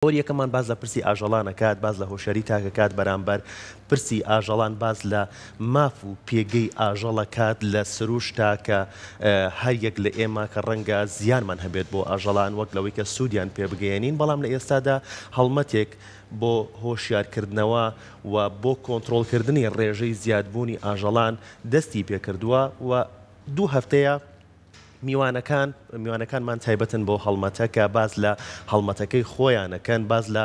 یەکەمان باز لە پرسی ئاژەڵانەکات، باز لە هۆشیاری تاکەکات بەرامبەر پرسی ئاژەڵان، باز لە ماف و پێگەی ئاژەڵەکات لە سروش تاکە هەر یەک لە ئێمە کە ڕەنگە زیانمان هەبێت بۆ ئاژەڵان وەک لەوەی کە سوودیان پێ بگەێنین، بەڵام لە ئێستادا هەڵمەتێک بۆ هۆشیارکردنەوە و بۆ کۆنتترۆلکردنی ڕێژەی زیادبوونی ئاژەڵان دەستی پێکردووە و دوو هەفتەیە میوانەکانمان تایبەتن بۆ هەڵمەتەکە باز لە هەڵمەتەکەی خۆیانەکەن، باز لە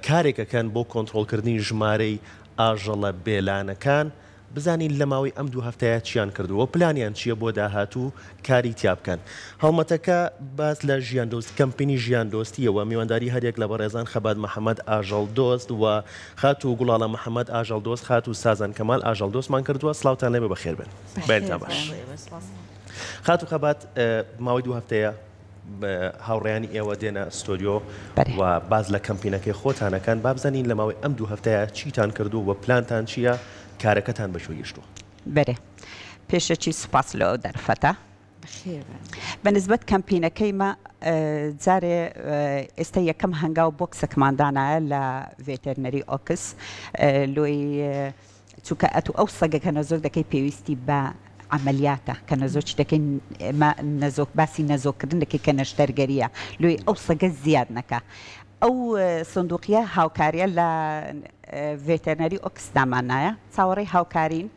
کارێکەکەن بۆ کۆنتترۆلکردنی ژمارەی ئاژەڵە بێلانەکان، بزانین لە ماوەی ئەم دوو هەفتەیە چیان کردووە، پلانیان چییە بۆ داهاتوو کاری تیا بکەن. هەڵمەتەکە باز لە ژیاندۆست کەمپینی ژیاندۆستیەوە میوانداری هەرێک لە بەڕێزان خەبات محەممەد ئاژەڵدۆست و خات و گوڵاڵە محەممەد ئاژەڵدۆست، خات و سازان کەمال ئاژەڵدۆستمان کردووە. سڵاوتان لێبێ بەخێر بن. بەێنتان باش. خات و خەبات ماوەی دوو هەفتەیە هاوڕێیانی ئێوە دێنە ستۆریۆ و باز لە کەمپینەکەی خۆتانەکان، با بزانین لە ماوەی ئەم دوو هەفتەیە چیتان کردو و پلانتان چییە، کارەکەتان بەشوە گەشتووە. بەێ پێشەکی سوپاس لەوە دەرفەتە بەنسبەت کەمپینەکەیمە جارێ ئێستا یەکەم هەنگاو بۆکسەکماندانایە لە ڤێتەرنەری ئۆکس لۆی چووکە ئەتو ئەو سەگەکەنە زۆر دەکەی پێویستی بە عملیاتە کە نەزۆچ دەکەین نەزۆک باسی نەزۆکردن دەکەی کە نەشتەرگەریە لۆی ئەو سەگە زیاد نەکە. ئەو سندوقیە هاوکاریە لە ڤێتەرنەری ئۆکسدامانایە چاوەڕێی هاوکارین،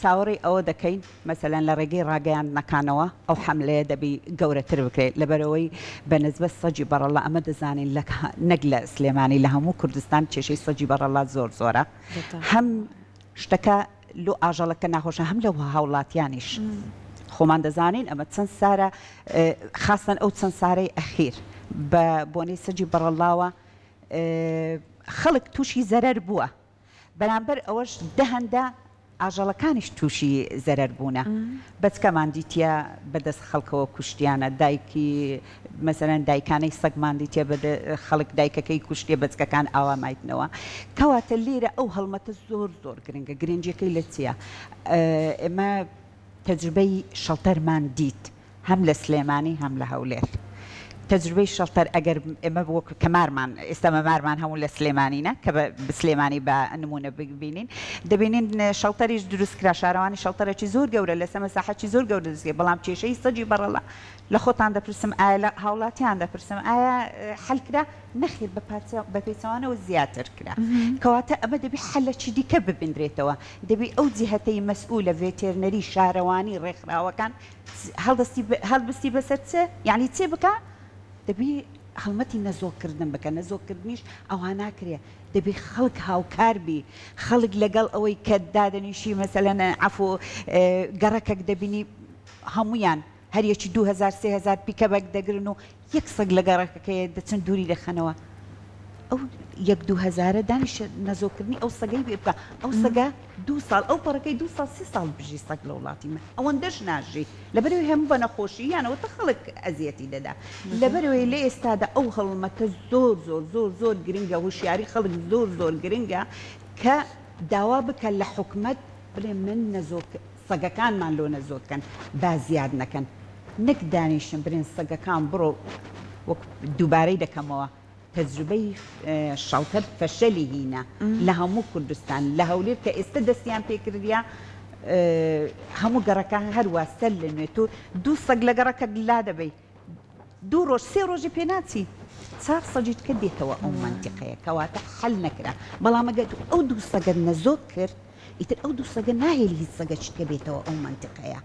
چاوەڕێی ئەوە دەکەین مەسەلەن لە ڕێگەی ڕاگەیاندنەکانەوە ئەو حەملەیە دەبی گەورەتر بکرێت لەبەرەوەی بەنسبەت سەجی بەڕەڵا ئەمە دەزانین نەک لە سلێمانی لە هەموو کوردستان کێشەی سەجی بەڕەڵا زۆر زۆرە، هەم شتەکە لۆ ئاژەڵەکە ناخۆشە هەم لە هاوڵاتیانیش خۆمان دەزانین ئەمە چەند سارە خاستن ئەو چەند سارەی ئەخیر بە بۆنەی سەجی بەڕەڵاوە خەڵک تووشی زەرەر بووە، بەرامبەر ئەوەش دەهەندە ئاژەڵەکانیش تووشی زەرەر بوونە بەچکەمان دیتە بەدەست خەڵکەوە کوشتیانە، دایکی مەسەرەن دایکانەی سەگمان دیتە خەڵک دایکەکەی کوشتێ بەچکەکان ئاوامایتنەوە. کەواتە لێرە ئەو هەڵمەتە زۆر زۆر گرنگە. گرنجەکەی لە چییە؟ ئێمە تەجربەی شەڵتەرمان دیت هەم لە سلێمانی هەم لە هەولێر. تەجربەی شەڵتەر ئەگەر ئێمە کەمارمان ئێستا مەمارمان هەموو لە سلێمانینە کە بە سلێمانی بە نمونە ببینین دەبینین شەڵتەریش دروستکرا شارەوانی شەڵتەرێکی زۆر گەورە لەسەر مەساحەتی زۆر گەورە دەستێ، بەڵام کێشەی سەجی بەڕەڵا لە خۆتان دەپرسم ئایا لە هاوڵاتیان دەپرسم ئایا حەلکرا نەخیر بە پێچەوانەوە زیاتر کرا. کەواتە ئەمە دەبی حەلەکی دیکە ببندرێتەوە، دەبی ئەو جیهەتەی مەسئولە ڤێتێرنەری شارەوانی ڕێکخراوەکان هەڵبستی بەسەر چ یعنی چێ بکە؟ دەبی هەڵمەتی نەزۆکردن بکە. نەزۆکردنیش ئەوها ناکرێ، دەبی خەڵک هاوکاربی، خەڵک لەگەڵ ئەوەی کە دادەنیشی مەسەلەن عەفو گەڕەکەک دەبینی هەمویان هەریەکی 2000-3000 پیکەبەک دەگرن و یەک سەگ لە گەڕەکەکەیە دەچن دووری دەخەنەوە. ئەو 1-2000 دانیش نەزۆکردنی ئەو سەگەی بێ بکە. ئەو سەگە 2 ساڵ ئەو پەڕەکەی 2 ساڵ 3 ساڵ بژی سەگ لە وڵاتی من ئەوەندەش ناژی لەبەرەوەی هەموو بە نەخۆشی یانەوەتە خەڵک ئەزیەتی دەدا. لەبەرەوەی لە ئێستادا ئەو هەڵمەتە زۆر زۆر زۆر زۆر گرنگە، هوشیاری خەڵک زۆر زۆر گرنگە کە داوا بکەن لە حکومەت بڵێ من سەگەکانمان لۆ نەزۆکەن با زیاد نەکەن، نەک دانیشن برێن سەگەکان بڕۆ وەک دووبارەی دەکەمەوە تەجربەی شەڵتەر فەشەلی هینە لە هەموو کوردستان لە هەولێر کە ئێستا دەستیان پێکردیا هەموو گەڕەکان هەروە سەر لە نوێت و 2 سەگ لە گەڕەکە لا دەبەی 2 ڕۆژ 3 ڕۆژی پێ ناچی 4 سەگیت کە دێتەوە ئەو مەنتیقەیە، کەواتە حەل نەکرا. بەڵام ئەگەر ئەو 2 سەگەت نەزۆک کرد ئیتر ئەو 2 سەگە ناهێلی هیچ سەگەچیت کە بێتەوە ئەو مەنتیقەیە.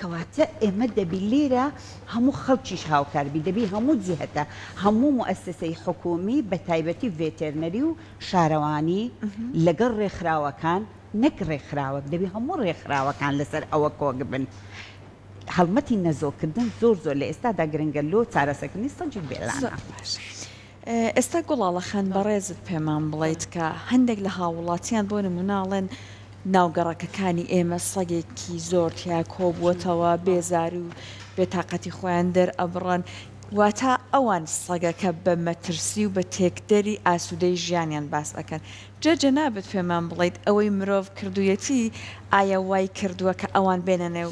کەواتە ئێمە دەبی لێرە هەموو خەڵکیش هاوکاربی، دەبی هەموو جیهەتە هەموو موەسسەی حکومی بە تایبەتی ڤێتێرنەری و شارەوانی لەگەڵ ڕێکخراوەکان نەک ڕێکخراوەک دەبی هەموو ڕێکخراوەکان لەسەر ئەوە کۆک بن. هەڵمەتی نەزۆکردن زۆر زۆر لە ئێستادا گرنگە لۆ چارەسەکردنی سەجی بێلانە. ئێستا گوڵاڵە خان بەڕێزت پێمان بڵێیت کە هەندێک لە هاوڵاتیان بۆ نموناڵێن ناوگەڕەکەکانی ئێمە سەگێکی زۆر تیا کۆبووەتەوە بێزاری و بێتاقەتی خۆیان دەرئەبڕن، واتە ئەوان سەگەکە بە مەترسی و بە تێکدەری ئاسوودەی ژیانیان باس ئەکەن. جەجە نابێت پێمان بڵێیت ئەوەی مرۆڤ کردوویەتی ئایا وای کردووە کە ئەوان بێنە نێو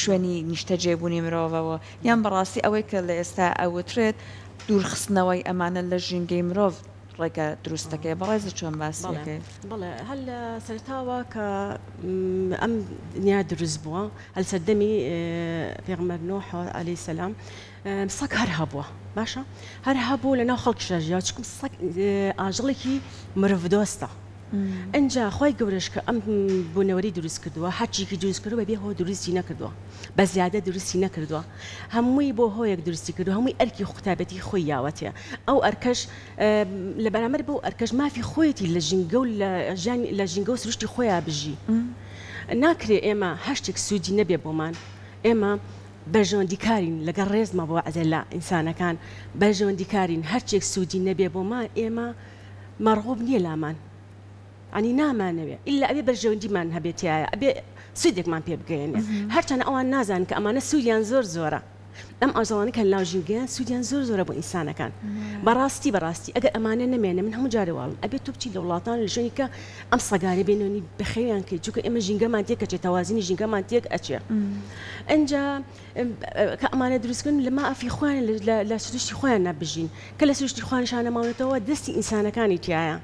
شوێنی نیشتە جێبوونی مرۆڤەوە، یان بەڕاستی ئەوەی کە لە ئێستا ئەوترێت دوورخستنەوەی ئەمانە لە ژینگەی مرۆڤ ڕێگە دروستەکەی بەڕێز چۆن باسیەکەی بەڵێ هەل سەرتاوە کە ئەم دنیا دروست بووە هەل سەردەمی پێغمبەر نوح عەلەیهی سەلام سەگ هەر هەبووە باشە هەر هەبوو لەناو خەڵکیشدا ژیا چکم سەگ ئاژەڵێکی مرۆڤ دۆستە ئەجا خۆی گەورەش کە ئەم بوونەوەری دروست کردووە هەرچیکی دروست کردو بەبێ هۆ دروستی نەکردووە بە زیادە دروستی نەکردووە هەمووی بۆ هۆیەک دروستی کردو هەمووی ئەرکی قوتابەتی خۆی یاوەتەیە ئەو ئەرکەش لە بەرامبەر بۆ ئەرکەش مافی خۆیەتی لە ژینگە و لە ژینگە و سروشتی خۆیان بژی ناکرێ ئێمە هەشتێک سوودی نەبێ بۆمان ئێمە بەژۆندیکارین لەگەڵ ڕێزمە بۆ عەدەلا ئینسانەکان بەژۆندیکارین هەرچێک سوودی نەبێ بۆمان ئێمە مەرغوب نییە لامان ئەنی نامانەوێ ئللا ئەبێ بەرژەوەندیمان هەبێتایە ئەبێ سوودێکمان پێ بگەێنێ هەرچەنە ئەوان نازان کە ئەمانە سوودیان زۆر زۆرە ئەم ئاژەڵانە کە لاو ژینگەیان سوودیان زۆر زۆرە بۆ ئینسانەکان بەڕاستی ئەگەر ئەمانە نەمێنە من هەموو جارێ واڵم ئەبێت تۆ بچی لە وڵاتان لە ژوێنی کە ئەم سەگانە بێنەوەنی بەخێویان کەی چونکە ئێمە ژینگەمان تێک ئەچێت تەوازنی ژینگەمان تێک ئەچێ ئەنجا کە ئەمانە دروستکردن لە مافی خۆیان لە سروشتی خۆیان نەبژین کە لە سروشتی خۆیانشان نەماونێتەوە دەستی ئینسانەکانی تایە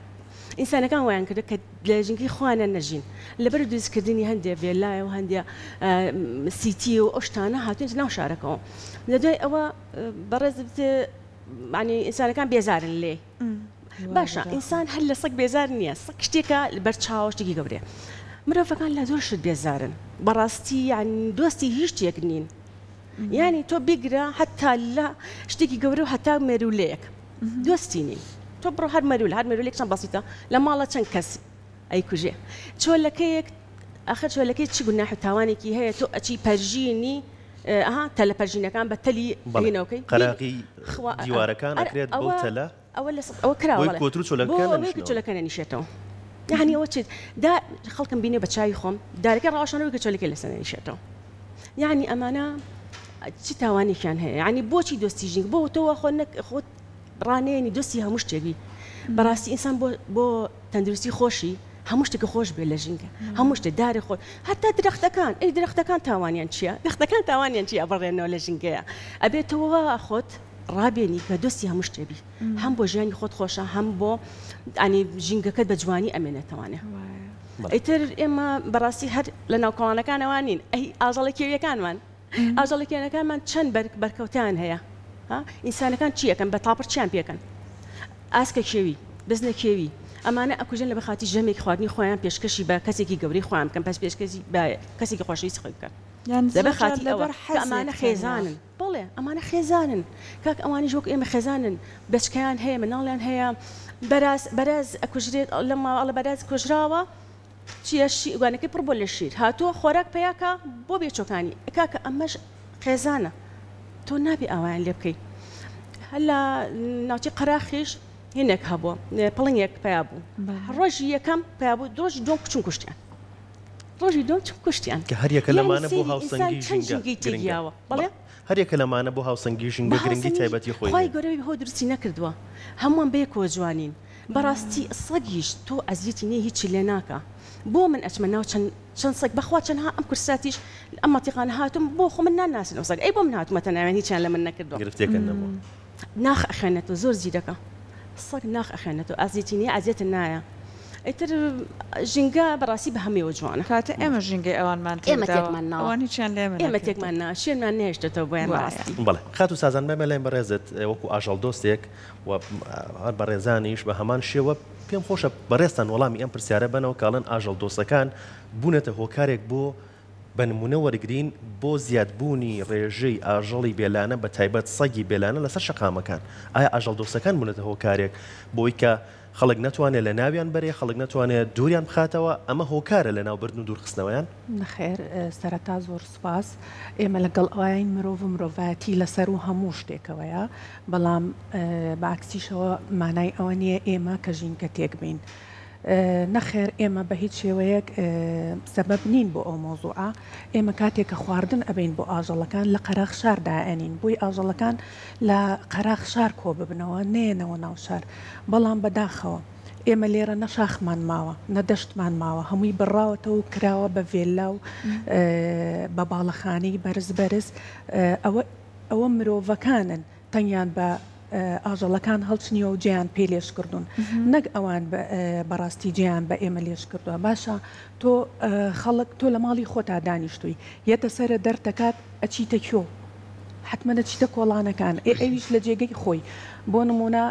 ئینسانەکان وایان کردە کە لە ژینگەی خۆیانە نەژین لەبەر دروستکردنی هەندێک ڤێلایە و هەندێک سیتی و ئەو شتانە هاتوونە ناو شارەکەەوە لە دوای ئەوە بەڕێز ینی ئینسانەکان بێزارن لێ باشە ئینسان هەر لە سەگ بێزار نییە سەگ شتێکە بەر چاوە شتێکی گەورەیە مرۆڤەکان لە زۆر شت بێزارن بەڕاستی یعنی دۆستی هیچ شتێک نین یعنی تۆ بیگرە حتا لە شتێکی گەورە و هەتا مێرولەیەک دۆستی نین تۆ بڕۆ هەر مەرولێک چەند بەسیتە لە ماڵە چەند کەس ئەیکوژێ چۆلەکەیەک ئەخر چۆلەکەی چی گوناح و تاوانێکی هەیە تۆ ئەچی پەرژینی تەلە پەرژینەکان بە تەلی هێنەوەکەی قەراقی دیوارەکان ئەکرێت بۆ تەلە ئەوە کراوە کۆتر چۆلەکەنە نیشێتەوە یعنی ئەوە چێت دا خەڵکم بینێ بە چاوی خۆم دارەکە ڕاشانەوەی کە چۆلەکە لەسەر نیشێتەوە یعنی ئەمانە چی تاوانێکیان هەیە ینی بۆچی دۆستی ژینگ بۆ تۆوە خۆت ڕانێنی دۆستی هەموو شتێکی بەڕاستی ئینسان بۆ تەندروستی خۆشی هەموو شتێکە خۆش بێ لە ژینگە هەموو شتێک دارێ خۆش هەتا درەختەکان ئەی درەختەکان تاوانیان چییە درەختەکان تاوانیان چیە بڕێنەوە لە ژینگەیە ئەبێتەوە خۆت ڕابێنی کە دۆستی هەموو شتێبی هەم بۆ ژیانی خۆت خۆشە هەم بۆ ئەنی ژینگەکەت بە جوانی ئەمێنێتەوانێ ئەیتر ئێمە بەڕاستی هەر لە ناوکۆڵانەکانەوان نین ئەی ئاژەڵێکیەکانمان ئاژەڵێکیانەکانمان چەند بەرکەوتیان هەیە ئینسانەکان چیەکەن بە تاپڕ چیان پێکەن ئاسکە کێوی بزنە کێوی ئەمانە ئەکوژن لە بەخاتی ژەمێک خواردنی خۆیان پێشکەشی بە کەسێکی گەوری خۆیان بکەن پس پێشکەشی بە کەسێکی خۆشەویستی خۆی بکەن لەبەخاتی ئەوە ئەمانە خێزانن بڵێ ئەمانە خێزانن کاک ئەوانی ژۆک ئێمە خێزانن بچکیان هەیە مناڵیان هەیە بەراز ئەکوژرێت لە ماڵە بەراز کوژراوە چیە گوانەکەی پڕ بۆ لە شیر هاتووە خۆراک پێیاکە بۆ بێچۆکانی کاکە ئەمەش خێزانە تۆ نابێ ئەویان لێ بکەیت هەلا ناوچی قەراخیش هینێک هەبووە پڵنگێک پیا بوو ڕۆژی یەکەم پیا بوو دۆژی دۆم کچون کوشتیان ڕۆژی دۆم کوشتیان کە هەریەکە لەمانە بۆ هاوسەنگی ژینگە بەڵێ هەریەکە لەمانە بۆ هاوسەنگی ژینگە گرنگی تایبەتی خۆی خۆی گەورەی هۆ درستی نەکردووە هەمووان بەیەکەوە جوانین بەڕاستی سەگیش تۆ ئەزیەتی نییە هیچی لێ ناکە بۆ من ئەچمە ناو چەند سەگ بەخوا چەندها ئەم کورساتیش ئەم مەتیقانە هاتم بۆ خۆ من ناناسن سەگ ئەی بۆ من هاتومەتە ناوێن هیچیان لە من نەکردووە گرفتێکن نەبوو ناخ ئەخێنێتەوە زۆر زیرەکە سەگ ناخ ئەخێنێتەوە ئازیەتی نییە ئازیەتە نایە ئیتر ژینگە بەڕاستی بە هەمێوە جوانە کاتە ئێمە ژینگەی ئەوانمان ئێمە تێکمان ناوە ئەوانی چیان لێمە ئێمە تێکمان نا شوێنمان نێشتێتەوە بۆیان ڕاستی بەڵێ خات و سازان بەمە لەم بەڕێزت وەکو ئاژەڵ دۆستێک و هەر بەڕێزانیش بە هەمان شێوە پێم خۆشە بەڕێستان وەڵامی ئەم پرسیارە بنەوە کاڵن ئاژەڵ دۆستەکان بوونەتە هۆکارێک بۆ بە نمونە وەرگرین بۆ زیادبوونی ڕێژەی ئاژەڵی بێلانە بە تایبەت سەگی بێلانە لەسەر شەقامەکان ئایا ئاژەڵ دۆستەکان بوونەتە هۆکارێک بۆی کە خەڵک نەتوانێت لە ناویان بەرێ خەڵک نەتوانێت دووریان بخاتەوە ئەمە هۆکارە لە ناوبردن و دوورخستنەوەیان نەخێر سەرەتا زۆر سوپاس ئێمە لەگەڵ ئەوین مرۆڤەتی لەسەر و هەموو شتێکەوەیە بەڵام بەعکسیشەوە مانای ئەوە نییە ئێمە کە ژینکە تێک بین نەخێر ئێمە بە هیچ شێوەیەک سەبەب نین بۆ ئەو مۆزوعە ئێمە کاتێککە خواردن ئەبین بۆ ئاژەڵەکان لە قەراغ شاردا ئەنین بۆی ئاژەڵەکان لە قەراغ شار کۆ ببنەوە نێنەوە ناو شار بەڵام بەداخەوە ئێمە لێرە نەشاخمان ماوە نەدەشتمان ماوە هەمووی بڕاوەتەوە و کراوە بە ڤێلا و بە باڵەخانەی بەرز ئەوە مرۆڤەکانن تەنیان بە ئاژەڵەکان هەڵچنیەوە و گیان پێ لێش کردوون نەک ئەوان بەڕاستی گیان بە ئێمە لێش کردووە باشە تۆ خەڵک تۆ لە ماڵی خۆتا دانیشتووی یەتە سەرە دەرتەکات ئەچیتە کۆ حتممە دەچیتە کۆڵانەکان ئەویش لە جێگەی خۆی بۆ نمونە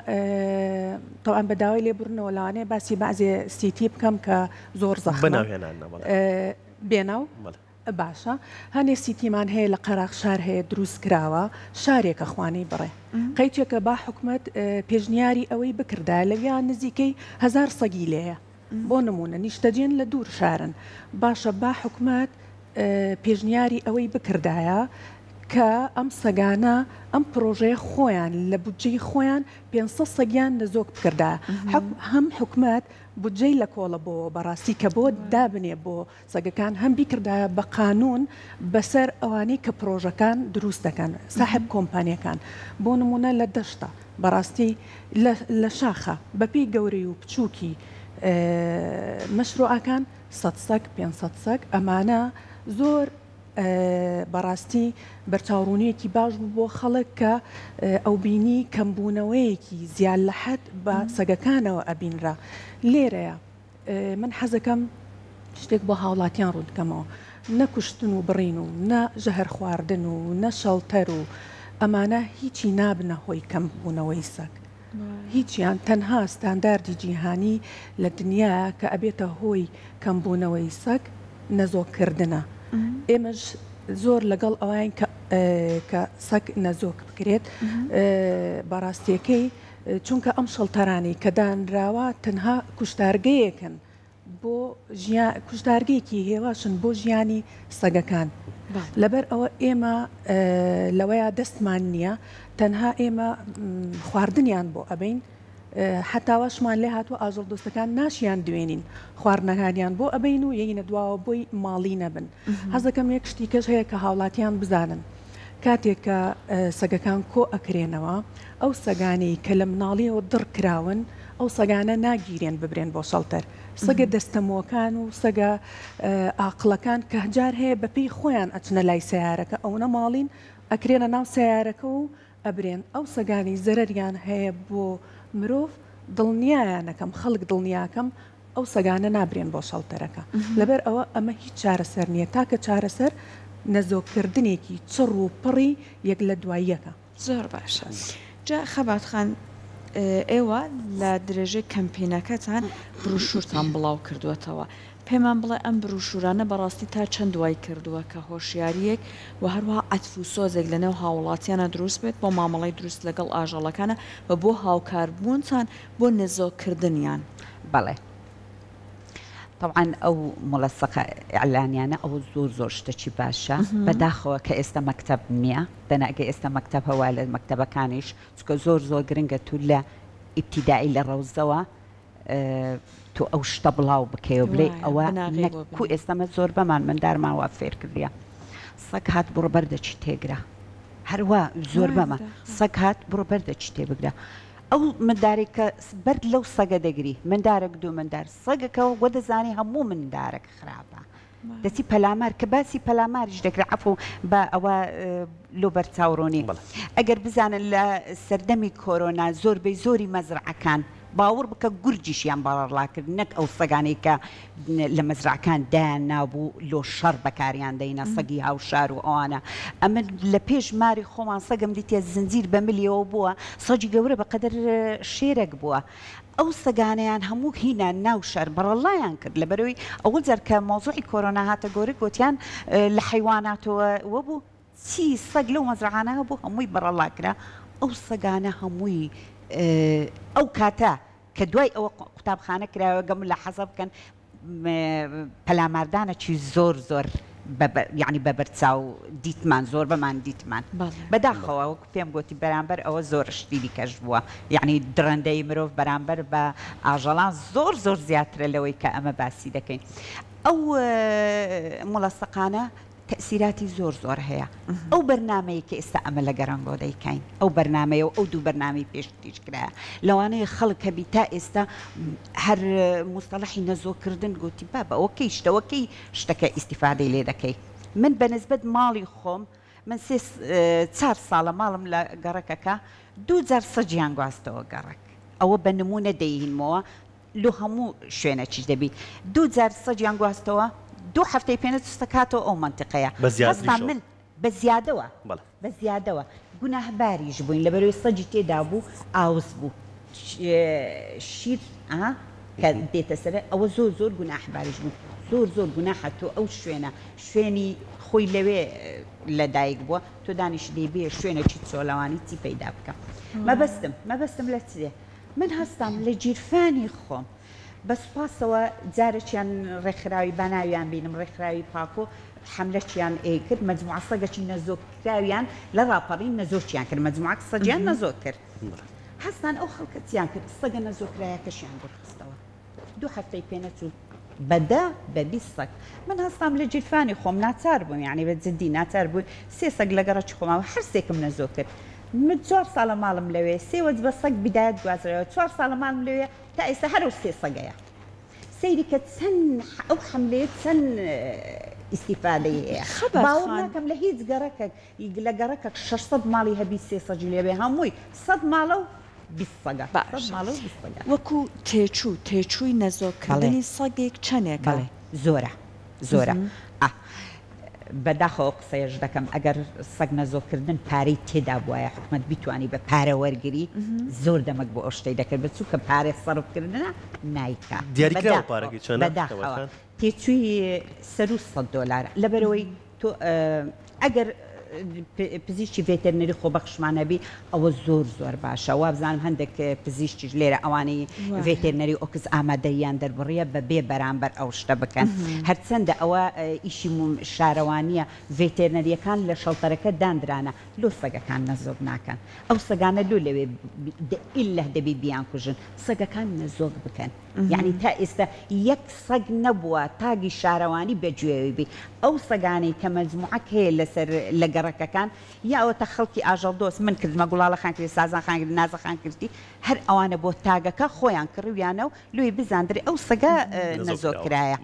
تەوان بەداوای لێبوورنەوە لاوانێ باسی بەعزێ سیتی بکەم کە زۆر زەخمە بێناو باشە هەنێ سیتیمان هەیە لە قەراق شار هەیە دروست کراوە شارێکە خوانەی بڕێ قەیچێکە با حکومت پێشنیاری ئەوەی بکردا لەویان نزیکەی 1000 سەگی لێیە بۆ نمونە نیشتەجێن لە دوور شارن باشە با حکومت پێشنیاری ئەوەی بکردایە کە ئەم سەگانە ئەم پرۆژەیە خۆیان لە بودجەی خۆیان 500 سەگیان نەزۆک بکردا هەم حکومت بودجەی لە کۆڵە بۆ بەڕاستی کە بۆ دابنێ بۆ سەگەکان هەم بیکردایە بە قانون بەسەر ئەوانەی کە پرۆژەکان دروست دەکەن ساحب کۆمپانیەکان بۆ نمونە لە دەشتا بەڕاستی لە شاخە بەپی گەورەی و بچووکی مەشروعەکان 100 سەگ 500 سەگ ئەمانە زۆر بەڕاستی بەرچاوڕوونیەکی باش بوو بۆ خەڵک کە ئەو بینی کەمبوونەوەیەکی زیان لە حەد بە سەگەکانەوە ئەبینرا لێرەیە من حەزەکەم شتێک بۆ هاوڵاتیان ڕوودکەمەوە نەکوشتن و بڕین و نە ژەهر خواردن و نە شەڵتەر و ئەمانە هیچی نابنە هۆی کەمبوونەوەی سەگ هیچیان تەنها ستانداردی جیهانی لە دنیا کە ئەبێتە هۆی کەمبوونەوەی سەگ نەزۆکردنە ئێمەش زۆر لەگەڵ ئەوان کە سەگ نەزۆک بکرێت بەڕاستیەکەی چونکە ئەم شەڵتەرانی کە دانراوە تەنها کوشتارگەیەکن بۆ کوشتارگەیەکی هێواشن بۆ ژیانی سەگەکان لەبەر ئەوە ئێمە لەوەیە دەستمان نییە تەنها ئێمە خواردنیان بۆ ئەبین حتاوەشمان لێ هاتووە ئاژەڵ دۆستەکان ناشیان دوێنین خواردنەکانیان بۆ ئەبین و یەینە دواوە بۆی ماڵی نەبن حەزەکەم یەک شتی کەش هەیە کە هاوڵاتیان بزانن کاتێک کە سەگەکان کۆ ئەکرێنەوە ئەو سەگانەی کە لە مناڵیەوە دڕکراون ئەو سەگانە ناگیرێن ببرێن بۆ شەڵتەر سەگە دەستەمۆکان و سەگە ئاقلەکان کە هەجار هەیە بەپێی خۆیان ئەچنە لای سیارەکە ئەوە ماڵین ئەکرێنە ناو سیارەکە و ئەبرێن ئەو سەگانی زەرەریان هەیە بۆ مرۆڤ دڵنیایانەکەم خەڵک دڵنیاکەم ئەو سەگانە نابرێن بۆ شەڵتەرەکە لەبەر ئەوە ئەمە هیچ چارەسەر نییە تاکە چارەسەر نەزۆکردنێکی چڕ و پڕی یەک لە دواییەکە زۆر باشە جا خەباتخان ئێوە لە درێژەی کەمپینەکەتان بروشورتان بڵاو کردووەتەوە پێمان بڵێ ئەم بروشورانە بەڕاستی تا چەند دوای کردووە کە هۆشیاریەک و هەروەها عەتف و سۆزێک لەنێو هاوڵاتیانە دروست بێت بۆ مامەڵەی دروست لەگەڵ ئاژەڵەکانە و بۆ هاوکاربوونتان بۆ نزۆکردنیان بەڵێ طبعا ئەو مڵەسەقە ئیعلانیانە ئەو زۆر شتێکی باشە بەداخەوە کە ئێستا مەکتەب نییە دەناگە ئێستا مەکتەب هەوا لە مەکتەبەکانیش چکە زۆر گرنگە تو لە ئیبتیدایی لە ڕەوزەوە تو ئەو شتە بڵاو بکەی و بڵێ ئەوە نەکو ئێستامە زۆر بەمان مندارماوە فێر کردیە سەگ هات بڕۆ بەردەچی تێگرا هەروە زۆر بەمە سەگ هات بڕۆ بەردەچی تێبگرە ئەو منداری کە بەرد لەو سەگە دەگری مندارێک دوو مندار سەگەکەەوە وە دەزانی هەموو مندارێک خراپە دەچی پەلامار کە باسی پەلاماریش دەکرا عەفو بە ئەوە لۆ بەرچاوڕۆنی ئەگەر بزانن لە سەردەمی کۆرۆنا زۆربەی زۆری مەزرعەکان باوەڕ بکە گورجیشیان باڕڵاکرد نەک ئەو سەگانەی کە لە مەزرعەکان دایان نابوو لۆ شەڕ بەکاریان دەینە سەگی هاوشار و ئەوانە ئەمە لە پێش ماری خۆمان سەگم دیتە زنجیر بە ملیەوە بووە سەگی گەورە بەقەدر شێرێک بووە ئەو سەگانەیان هەموو هینە ناو شەر بەڕەڵایان کرد لەبەرەوەی ئەوە جەرکە مۆزوعی کۆرۆنا هاتە گۆرە گوتیان لە حیواناتەوە وە بوو چی سەگ لەو مەزرعانە بوو هەمووی بەڕەڵاکرا ئەو سەگانە هەمووی ئەو کاتە کە دوای ئەوە قوتابخانە کراوە گەم لە حەزە بکەن پەلاماردانەکی زۆر یعنی بەبەرچاو دیتمان زۆر بەمان دیتمان بەداخەوە وەکو پێم گوتی بەرامبەر ئەوە زۆر شتیلی کەش بووە یعنی درەندەی مرۆڤ بەرامبەر بە ئاژەڵان زۆر زیاترە لەوەی کە ئەمە باسی دەکەین ئەو مڵەسەقانە تأثیراتی زۆر هەیە ئەو بەرنامەیە کە ئێستا ئەمە لە گەڕانگۆ دەیکەین ئەو بەرنامەیە و ئەو دوو بەرنامەی پێشتیش کرایە لەوانەیە خەڵک هەبی تا ئێستا هەر مستەڵەحی نەزۆکردن گوتی بابە ئۆکەی شتەوەکەی شتەکە ئیستیفادەی لێ دەکەی من بەنسبەت ماڵی خۆم من 4 ساڵە ماڵم لە گەڕەکەکە 2000 سەجیان گواستەوە گەڕک ئەوە بە نمونە دەیهینمەوە لە هەموو شوێنەکیش دەبی 2000 سەجیان گواستەوە 2 هەفتەی پێنە دەکاتەوە ئەو منتیقەیە هەستا من بە زیادەوە گوناهباریش بووین لەبەرەوەی سەجی تێدا بوو ئاوس بوو شیر کە دێتە سەر ئەوە زۆر گوناهباریش بوو زۆر گوناحە تۆ ئەو شوێنی خۆی لەوێ لەدایک بووە تۆ دانیش دەیبێ شوێنێکی چۆلەوانی چی پەیدا بکەم مەبەستم لە چێ من هەستام لە گیرفانی خۆم بە سوپاسەوە جارێکیان ڕێکخراوی باناویان بینم ڕێکخراوی پاکۆ حملەیان کرد مەجموعە سەگێکی نەزۆکراویان لە ڕاپەڕین نەزۆکیان کرد مەجموعە سەجیان نەزۆک کرد هەستان ئەو خەڵکەتیان کرد سەگە نەزۆکرایەکەشیان گرتخستەوە 2 هەفتەی پێنەچوو بەدا بە 20 سەگ من هەستام لە جیرفانی خۆم ناچار بووم یعنی بە جددی ناچار بووی 3 سەگ لە گەڕەکی خۆمەوە هەر سێکم نەزۆ کرد من 4 ساڵە ماڵم لەوێ سێوەج بە سەگ بیدایەت گوازرەوە 4 ساڵە ماڵم لەوێ تا ئێستا هەرو 3 سەگەیە سەیری کە چەند ئەو حملەیە چەند ئیسیفادەی هەیە باوەڕ ناکەم لە هیچ گەڕەکەک لە گەڕەکەک 600 ماڵی هەبی 3 سەجی لێبێ هەمووی 100 ماڵە و 20 سەگە وەکو تێچووی نەزۆکردنی سەگێک چەندێکە زۆرە بەداخەوە قسەیەش دەکەم ئەگەر سەگ نەزۆکردن پارەی تێدا بواە حکومەت بیتوانی بە پارە وەرگری زۆر دەمەک بۆ ئەو شتەی دەکرد بە چووکە پارێ سەرفکردنە نایکە دیاریکراوە پارەکەی چەندە بەداخەوە تێچووی سەر و $100 لەبەرەوەی تۆ ئەگەر پزیشکی ڤێتەرنەری خۆبەخشمانەبی ئەوە زۆر باشە وابزانم هەندێک پزیشکیش لێرە ئەوانەی ڤێتەرنەری ئۆکس ئامادەیان دەربڕیە بەبێ بەرامبەر ئەو شتە بکەن هەرچەندە ئەوە ئیشی شارەوانیە ڤێتەرنەریەکان لە شەڵتەرەکە دانرانە لۆ سەگەکان نەزۆک ناکەن ئەو سەگانە لۆ لەوێ ئیلە دەبی بیان کوژن سەگەکان نەزۆک بکەن یعنی تا ئێستا یەک سەگ نەبووە تاگی شارەوانی بەگوێوی ئەو سەگانەی کە مەجموعەک هەیە لەسەر لە گەڕەکەکان یا ئەوەتە خەڵکی ئاژەڵ دۆست من کردمە گوڵاڵە خان کردی سازان خان کردی نازە خان کردی هەر ئەوانە بۆ تاگەکە خۆیان کڕویانە و لێی بزاندرێ ئەو سەگە نەزۆکرایە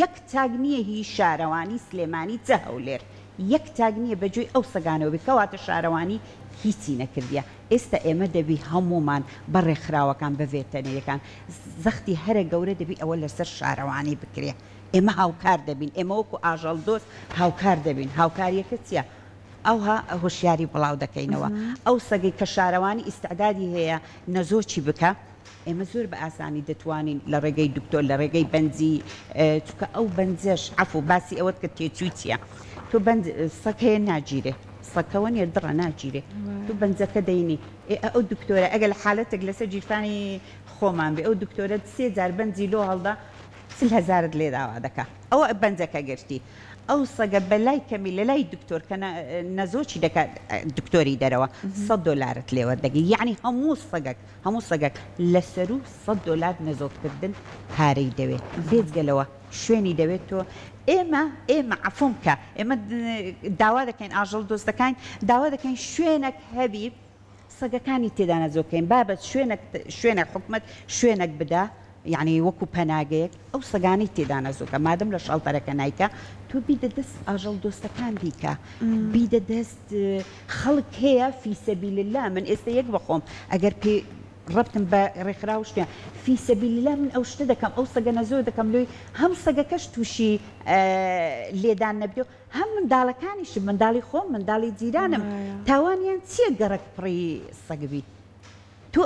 یەک تاگ نییە هی شارەوانی سلێمانی جە هەولێر یەک تاگ نییە بەجێی ئەو سەگانەوە بکەواتە شارەوانی هیچی نەکردیە ئێستا ئێمە دەبی هەمومان بە ڕێکخراوەکان بە ڤێتەرنەریەکان زەختی هەرە گەورە دەبی ئەوە لەسەر شارەوانی بکرێ ئێمە هاوکار دەبین ئێمە وەکو ئاژەڵ دۆست هاوکار دەبین هاوکاریەکە چییە؟ ئەوها هۆشیاری بڵاو دەکەینەوە ئەو سەگەی کە شارەوانی ئیسعدادی هەیە نەزۆکی بکە ئێمە زۆر بە ئاسانی دەتوانین لە ڕێگەی دکتۆر لە ڕێگەی بەنجی چکە ئەو بەنجەش عەفو باسی ئەوەت کە تێچووی چییە تۆ سەگ هەیە ناگیرێ سەکەوە نیە دڕە ناگیرێ تو بەنجەکە دەینی ئەو دکتۆرە ئەگەر لە حالەتێک لەسەر جیرفانی خۆمان بێ ئەو دکتۆرە 3000 بەنجی لۆ هەڵدا 30,000 لێ داوا دەکات ئەوە بەنجەکە گرتی ئەو سەگە بەلای کەمی لە لای دکتۆر کە نەزۆکی دەکات دکتۆری دەرەوە $100 لێوەردەگی یعنی هەموو سەگەک لەسەر و $100 نەزۆکردن پارەی دەوێت بێجگەلەوە شوێنی دەوێت تۆ ئێمە عەفوم کە ئێمە داوا دەکەین ئاژەڵ دۆستەکان داوا دەکەین شوێنێک هەبی سەگەکانی تێدا نەزۆکەین بابەت شوێنێک حکومەت شوێنێک بدا یعنی وەکو پەناگەیەک ئەو سەگانی تێدا نەزۆکە مادەم لە شەڵتەرەکە نایکە تۆ بیدە دەست ئاژەڵ دۆستەکان دیکە بیدە دەست خەڵک هەیە فی سەبیل الله من ئێستا یەک بەخۆم ئەگەر پێ ڕبتم بە ڕێکخراو شتیان فی سەبیل الله من ئەو شتە دەکەم ئەو سەگە نەزۆ دەکەم لۆی هەم سەگەکەش تووشی لێدان نەبێ و هەم منداڵەکانیش منداڵی خۆم منداڵی جیرانم تاوانیان چییە گەڕک پڕی سەگبی تۆ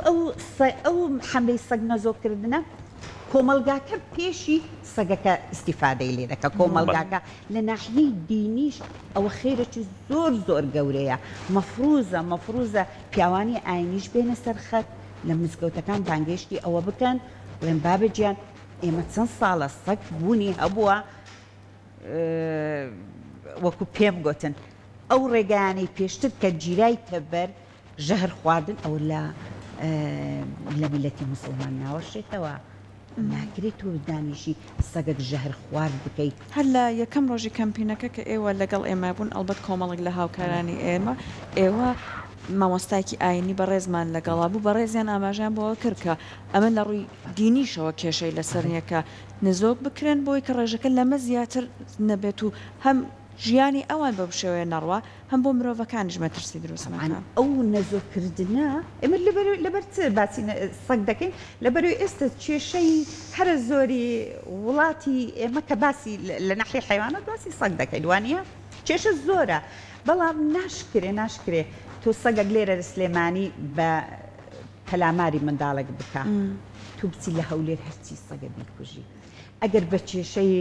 ئەو حەملەی سەگ نەزۆکردنە کۆمەلگاکە پێشی سەگەکە ئیسیفادەی لێ دەکە کۆمەلگاکە لە ناحیەی دینیش ئەوە خێرەی زۆر گەورەیە مەفروزە پیاوانی ئاینیش بێنە سەرخەت لە مزگەوتەکان بانگێشتی ئەوە بکەن بڵێن بابەجیان ئێمە چەند ساڵە سەگ بوونی هەبووە وەکو پێم گوتن ئەو ڕێگەیانەی پێشتر کە گیرای تەبەر ژەهر خواردن ئەو لە میلەتی موسڵمان ناوەشێتەوە ناکرێت تۆ دانیشی سەگەک ژەهر خوارد بکەیت هەر لە یەکەم ڕۆژی کەمپینەکە کە ئێوە لەگەڵ ئێمە بوون ئەلبەت کۆمەڵێک لە هاوکارانی ئێوە مامۆستایکی ئاینی بەڕێزمان لەگەڵا بوو بەڕێزیان ئاماژیان بۆەوە کرد کە ئەمە لە ڕووی دینیشەوە کێشەی لەسەر نییەکە نزۆک بکرێن بۆی کە ڕێژەکە لەمە زیاتر نەبێت و هەم ژیانی ئەوان بەو شێوەیە نەڕوە هەم بۆ مرۆڤەکانیش مەترسی دروستمان ئەو نەزۆکردنە ئێمە لەبەر باسی سەگ دەکەین لەبەروی ئێستا کێشەی هەرە زۆری وڵاتی ئێمە کە باسی لە ناحیە حیوانات باسی سەگ دەکەین وانە کێشە زۆرە بەڵام ناشکرێ تۆ سەگەک لێرە سلێمانی بە پەلاماری منداڵێک بکە تو بچی لە هەولێر هەرچی سەگە بیکوژی ئەگەر بە کێشەی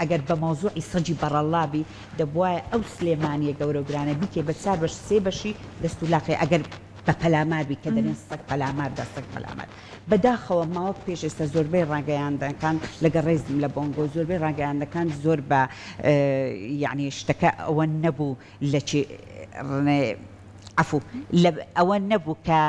ئەگەر بە مۆزوعی سەجی بەڕەڵابی دەبواە ئەو سلێمانیە گەورەگرانە بیکێ بە 4 بەش 3 بەشی دەست و لاقی ئەگەر بە پەلاماربی کە دەنێن سەگ پەلامار دەستەک پەلامار بەداخەوە ماوە پێش ئێستا زۆربەی ڕاگەیاندەکان لەگە ڕێزم لە بۆنگۆ زۆربەی ڕاگەیاندەکان زۆر بە یعنی شتەکە ئەوە نەبوو لە عفو ئەوە نەبوو کە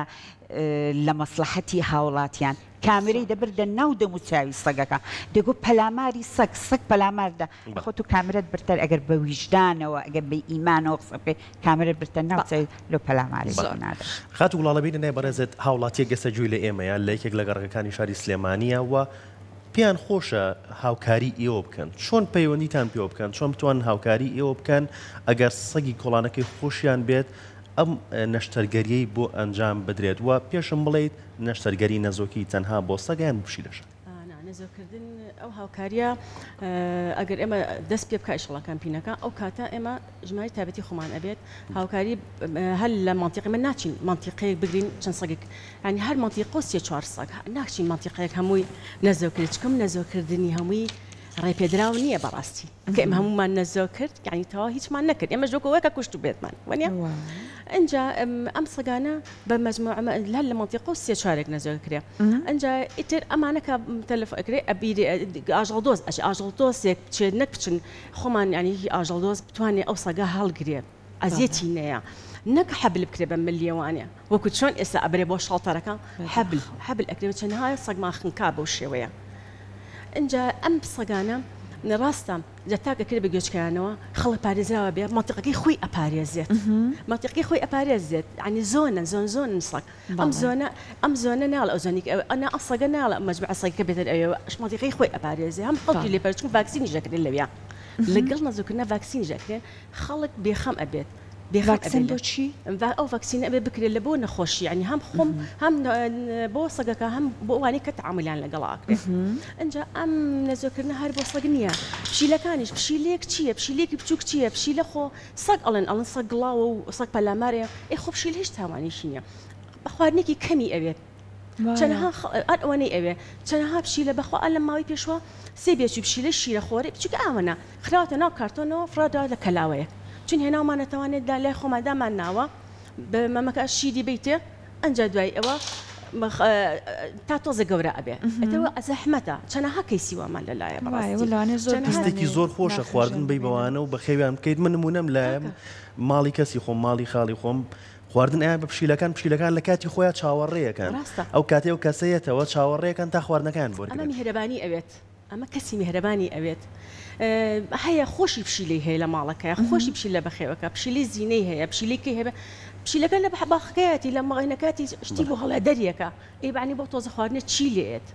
لە مەسلحەتی هاوڵاتیان کامێرەی دەبردە ناو دەموچاوی سەگەکە دەگو پەلاماری سەگ پەلاماردا خۆ تو کامرت برتر ئەگەر بە ویژدانەوە ئەگەر بە ئیمانەوە قسەکە کامرت برتە ناوچەی لە پەلاماری نادە خات وڵاڵەبینە نای بەڕێزت هاوڵاتیە گەسە جووی لە ئێمەیە لە یەکێک لە گەڕەکەەکانی شاری سلێمانیە و پێیان خۆشە هاوکاری ئێوە بکەن چۆن پەیوەندیتان پێوە بکەن چۆن بتوان هاوکاری ئێوە بکەن ئەگەر سەگی کۆڵانەکەی خۆشیان بێت ئەم نەشتەرگەریەی بۆ ئەنجام بدرێت و پێشم بڵێیت نەشتەرگەری نەزۆکی تەنها بۆ سەگیان بشیلەشە نەزۆکردن ئەو هاوکاریە ئەگەر ئێمە دەست پێ بکە ئیشڵە کەمپینەکە ئەو کاتە ئێمە ژماری تایبەتی خۆمان ئەبێت هاوکاری هەل لە منتیقی من ناچین منتیقەیەک بگرین چەند سەگێک ینی هەر منتیقۆ 4 سەگ ناچین منتیقەیەک هەمووی نەزۆکرد چکەم نەزۆکردنی هەمووی ڕێپێدراو نییە بەڕاستی کە ئێمە هەمومان نەزۆ کرد یعنی تەوا هیچمان نەکرد ئێمە ژۆکەوەکە کوشت و بێتمان وانە ئەجا ئەم سەگانە بە مەجموعە لە منتیقۆ 4 نەزۆکرێ ئەجا ئیتر ئەمانەکە تەلەفۆنکرێ ئەبیری ئاژەڵدۆز ئاژەڵدۆزێک بچێت نەک بچن خۆمان ینی ئاژەڵدۆز بتوانێت ئەو سەگە هەڵگرێ ئەزیەتی نەیە نەک حەبل بکرێ بە ملیێوانە وەکو چۆن ئێستا ئەبرێ بۆ شەڵتەرەکە حەبل ئەکرێ چەندها سەگمان خنکا بەو شێوەیە اینجا ئەم سەگانە ڕاستە جەتاکە کرد بە گوێچکەیانەوە خەڵک پارێزراوە بێ مەنتیقەکەی خۆی ئەپارێزێت مەنتیقەکەی خۆی ئەپارێزێت ینی زۆن سەگ ئەم زۆنە ناڵ ئەو زۆنی ئەنا ئەو سەگە ناڵە مەجموعە سەگەکە بێتن ئەوێ مەنتیقەی خۆی ئەپارێزێ هەم خەڵکی لێ پەرچوون ڤاکسینی ژەکرێن لەوێ لەگەڵ نەزۆکردنە ڤاکسینی ژەکرێن خەڵک بێخەم ئەبێت ڤاکسین بۆ چی؟ ئەو ڤاکسینە ئەبێ بکرێت لە بۆ نەخۆشی ینی هەم خۆم هەم بۆ سەگەکە هەم بۆ ئەوانەی کە تەعاملیان لەگەڵاکرێت ئەجا ئەم نەزۆکردنە هەر بۆ سەگ نییە پشیلەکانیش پشیلێک چییە پشیلێکی بچووک چییە پشیلە خۆ سەگ ئەڵێن سەگ گڵاوە و سەگ پەلامارەیە ئێ خۆ پشیل هیچ تاوانیشی نییە بە خواردنێکی کەمی ئەوێت چەنەها ئەوانەی ئەوێ چەنەها پشیلە بەخوا لە ماوەی پێشوە سێ بێکی پشیلە شیرە خۆری بچووکە ئاوەنە خراوەتە ناو کارتۆنەوە فرەدا لە کەلاوەیە چون هێناومانەتەوانێت دا لای خۆمادامان ناوە بە مەمەکە شیری بیتێ ئەنجا دوای ئەوە تا تۆزە گەورە ئەبێ ئەتەوە ئەزەحمەتە چەنەها کەیسی وامان لەلایە هەستێکی زۆر خۆشە خواردن بی بەوانە و بە خێویان بکەیت من نمونەم لایەم ماڵی کەسی خۆم ماڵی خاڵی خۆم خواردن ئەیان بە پشیلەکان لە کاتی خۆیان چاوەڕێیەکەن ئەو کاتێ و کەسەیەتەوە چاوەڕێەکەن تا خواردنەکان بۆ ئەمە میهرەبانی ئەوێت ئەمە کەسی میهرەبانی ئەوێت هەیە خۆشی پشیلەی هەیە لە ماڵەکەی خۆشی پشیلە بەخێوەکە پشیلی زیینەی هەیە پشیلێکی هەیە پشیلەکە لە باخەکەیەتی لە مەغینەکەتی شتی بۆ هەڵە دەریەکە ئێبانی بۆ تۆزە خواردنە چی لێت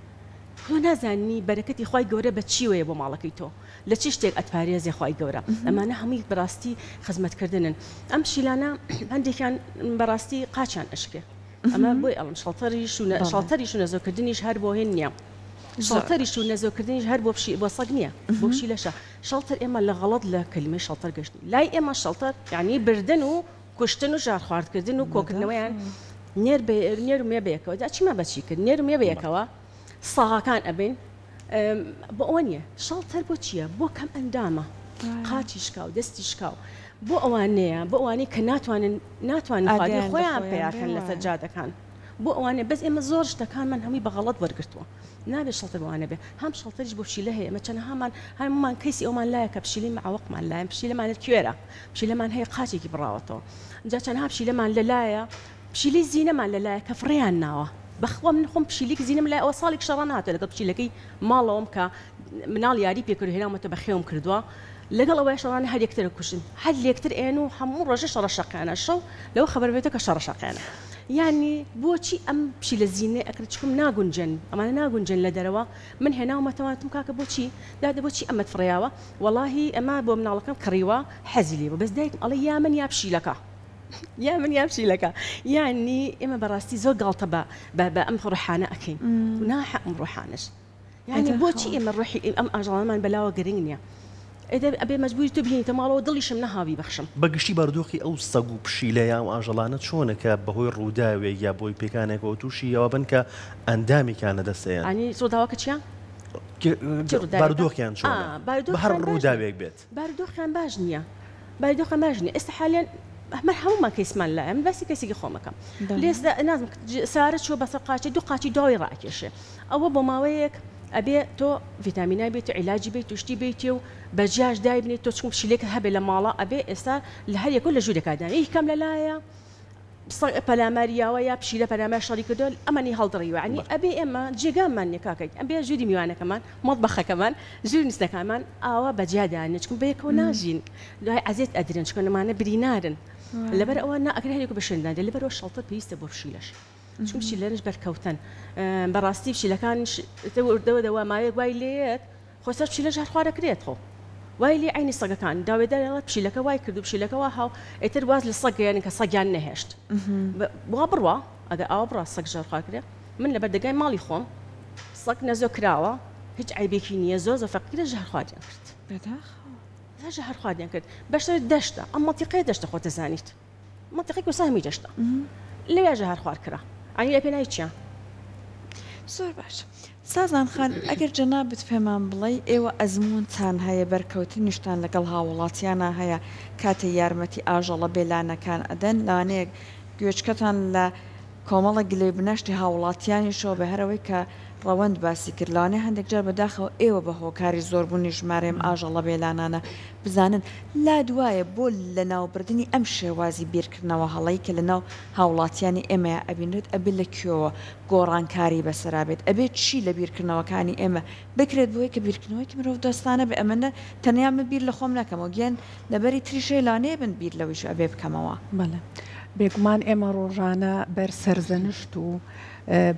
تۆ نازانی بەرەکەتی خی گەورە بە چیوەیە بۆ ماڵەکەی تۆ لە چی شتێک ئەتپارێزی خی گەورە ئەمانە هەمووی بەڕاستی خزمەتکردنن ئەم پشیلانە هەندێکیان بەڕاستی قاچیان ئەشکێ ئەمە بۆی ئەڵم شەڵتەریش و نەزۆکردنیش هەر بۆ هێن نییە شەڵتەریش و نەزۆکردنیش هەر بۆ سەگ نییە بۆ پشیلەشە شەڵتەر ئێمە لە غەڵەت لە کلمەی شەڵتەر گەشتنی لای ئێمە شەڵتەر یعنی بردن و کوشتن و ژار خواردکردن و کۆکردنەوەیان نێر و مێ بەیەکەوە دا چیمە بەچی کرد نێر و مێ بەیەکەوە ساغاکان ئەبین بۆ ئەوە نییە شەڵتەر بۆ چییە بۆ کەم ئەندامە قاچیشکا و دەستیشکا و بۆ ئەوانەیە بۆ ئەوانەی کە ناتوانن خواردنی خۆیان پیاکەن لە سەجادەکان بۆ ئەوانێ بەس ئێمە زۆر شتەکانمان هەمووی بە غەڵەت وەرگرتووە نابێت شەڵتەر بۆوانە بێ هەم شەڵتەریش بۆ پشیلە هەیە ئەمە چەندەهامان هەمومان کەیسی ئەومان لایە کە پشیلی معوەقمان لایەن پشیلەمانێت کوێرە پشیلەمان هەیە قاچێکی بڕاوەتەوە جا چەندها پشیلەمان لەلایە پشیلی زیینەمان لەلایە کە فڕێیان ناوە بەخوا من خۆم پشیلێکی زیینەم لای ئەوە ساڵێک شەڕە ناتوێت لەگەڵ پشیلەکەی ماڵەوەم کە مناڵ یاری پێکرد هێناومەتە بە خێوم کردووە لەگەڵ ئەوەی شەڕانە هەر یەکترە کوشتن هەر یەکتر ئێن و هەموو ڕۆژە شەڕە شەقیانە شەو لەوە خەبەر بێتە کە شەڕە شەقیانە يعني بۆچی ئەم پشی لە زیینێ ئەکرچکم ناگونجن ئەمانە ناگونجن لە دەرەوە من هێناومەتەوەتم کاکە بۆچی دادە بۆچی ئەمەت فڕیاوە وەڵاهی ئەمە بۆ مناڵەکەم کڕیوە حەزی لێ بەس دایکم ئەڵێ یا من یا پشیلەکە یا من یا پشیلەکە یعنی ئێمە بەڕاستی زۆر گاڵتە بە ئەم ڕوحانە ئەەکەین و ناحق ئەم ڕوحانش یعنی بۆچی ئێمە ڕوحی ئەم ئاژەڵەمان بەلاوە گرنگ نییە ئەبێ مەجبوری تو بهێنیتە ماڵەوە دڵیشم نەهاوی بەخشم بەگشتی بەردۆخی ئەو سەگ و پشیلە یا ئاژەڵانە چۆنە کە بەهۆی ڕووداوێک یا بۆی پێکانێکەوە تووشی ئەوە بن کە ئەندامیکانە دەستەیان ئەنی سۆداواکە چیان بارودۆخیان چۆنە بە هەر ڕووداوێک بێت بارودۆخیان باش نییە بارودۆخیان باش نییە ئێستا حالیان ئەمە هەمومان کەیسمان لایە من باسی کەسێکی خۆمەکەم لێستا نازم سارە چوە بەسەر قاچی دوو قاچی داوای ڕاکێشێ ئەوە بۆ ماوەیەک ئەبێ تۆ ڤیتامینای بێت و عیلاجی بێت توشتی بێتی و بەجیاش دای بنێت تۆ چون پشیلێک هەبێ لە ماڵە ئەبێ ئێستا لە هەر یەکۆ لە ژوورێکدان یکەم لەلایە پەلاماریاوە یا پشیلە پەلامای شەڕی کردو ئەمەنی هەڵدڕیوە عنی ئەبێ ئێمە جێگامان نێکاکەیت ئەم بێ ژووری میوانەکەمان مەڵبەخەکەمان ژوور نیستەکانمان ئاوا بەجیادان چکم بەیەکەوە ناژین دوای ئازێت ئەدرێن چکەنەمانە برینارن لەبەر ئەوە ناکرێ هەرێکو بە شوێندان لەبەرەوە شەڵتە پێویستە بۆ پشیلەش چون پشیلەرش بەرکەوتن بەڕاستی پشیلەکان دەوە ماوەیەک وای لێت خۆسەر پشیلە ژار خوا دەکرێت خۆ وای لێ عینی سەگەکان داوێدارڵە پشیلەکە وای کرد و پشیلەکەەوە هاو ئێتر واز لە سەگەیان کە سەگیان نەهێشت وا بڕوە ئەگە ئاوا بڕە سەگ ژارخوا کرێ من لە بەردەگای ماڵی خۆم سەگ نەزۆ کراوە هیچ عیبێکی نییە زۆ فەقیرە ژارخوادیان کرد ژارخوادیان کرد بەشتر دەشتە ئەم مەتیقەیە دەشتە خۆ دەزانیت مەتیقی و سامی دەشتە لێ ژار خوار کرا ئەنی لە پێناوی چیان زۆر باش سازان خان ئەگەر جەنابەت پێمان بڵێ ئێوە ئەزمونتان هەیە بەرکەوتنیشتان لەگەڵ هاوڵاتیانە هەیە کاتە یارمەتی ئاژەڵە بێلانەکان ئەدەن لەوانەیە گوێچکەتان لە کۆمەڵە گلێ بنەشتی هاوڵاتیانیشەوە بە هەرەوەی کە ڕەوەند باسی کرد لەوانەیە هەندێک جار بەداخەوە ئێوە بە هۆکاری زۆربوونی ژمارەم ئاژەڵە بێلانانە بزانن لا دوایە بۆ لە ناوبردننی ئەم شێوازی بیرکردنەوە هەڵی کە لە ناو هاوڵاتیانی ئێمە ئەبینێت ئەبێت لە کوێوە گۆڕانکاری بەسەرابێت ئەبێت چی لە بیرکردنەوەکانی ئێمە بکرێت بۆی کە بیرکردنەوەی مرۆڤ دۆستانە بە ئەمەە تەنیا من بیر لە خۆم نەکەمەوە گیان لەبەری تریشەی لانەیە بن بیر لەویش ئەبێ بکەمەوە بەڵێ بێگومان ئێمە ڕۆژانە بەر سەرزەنشت و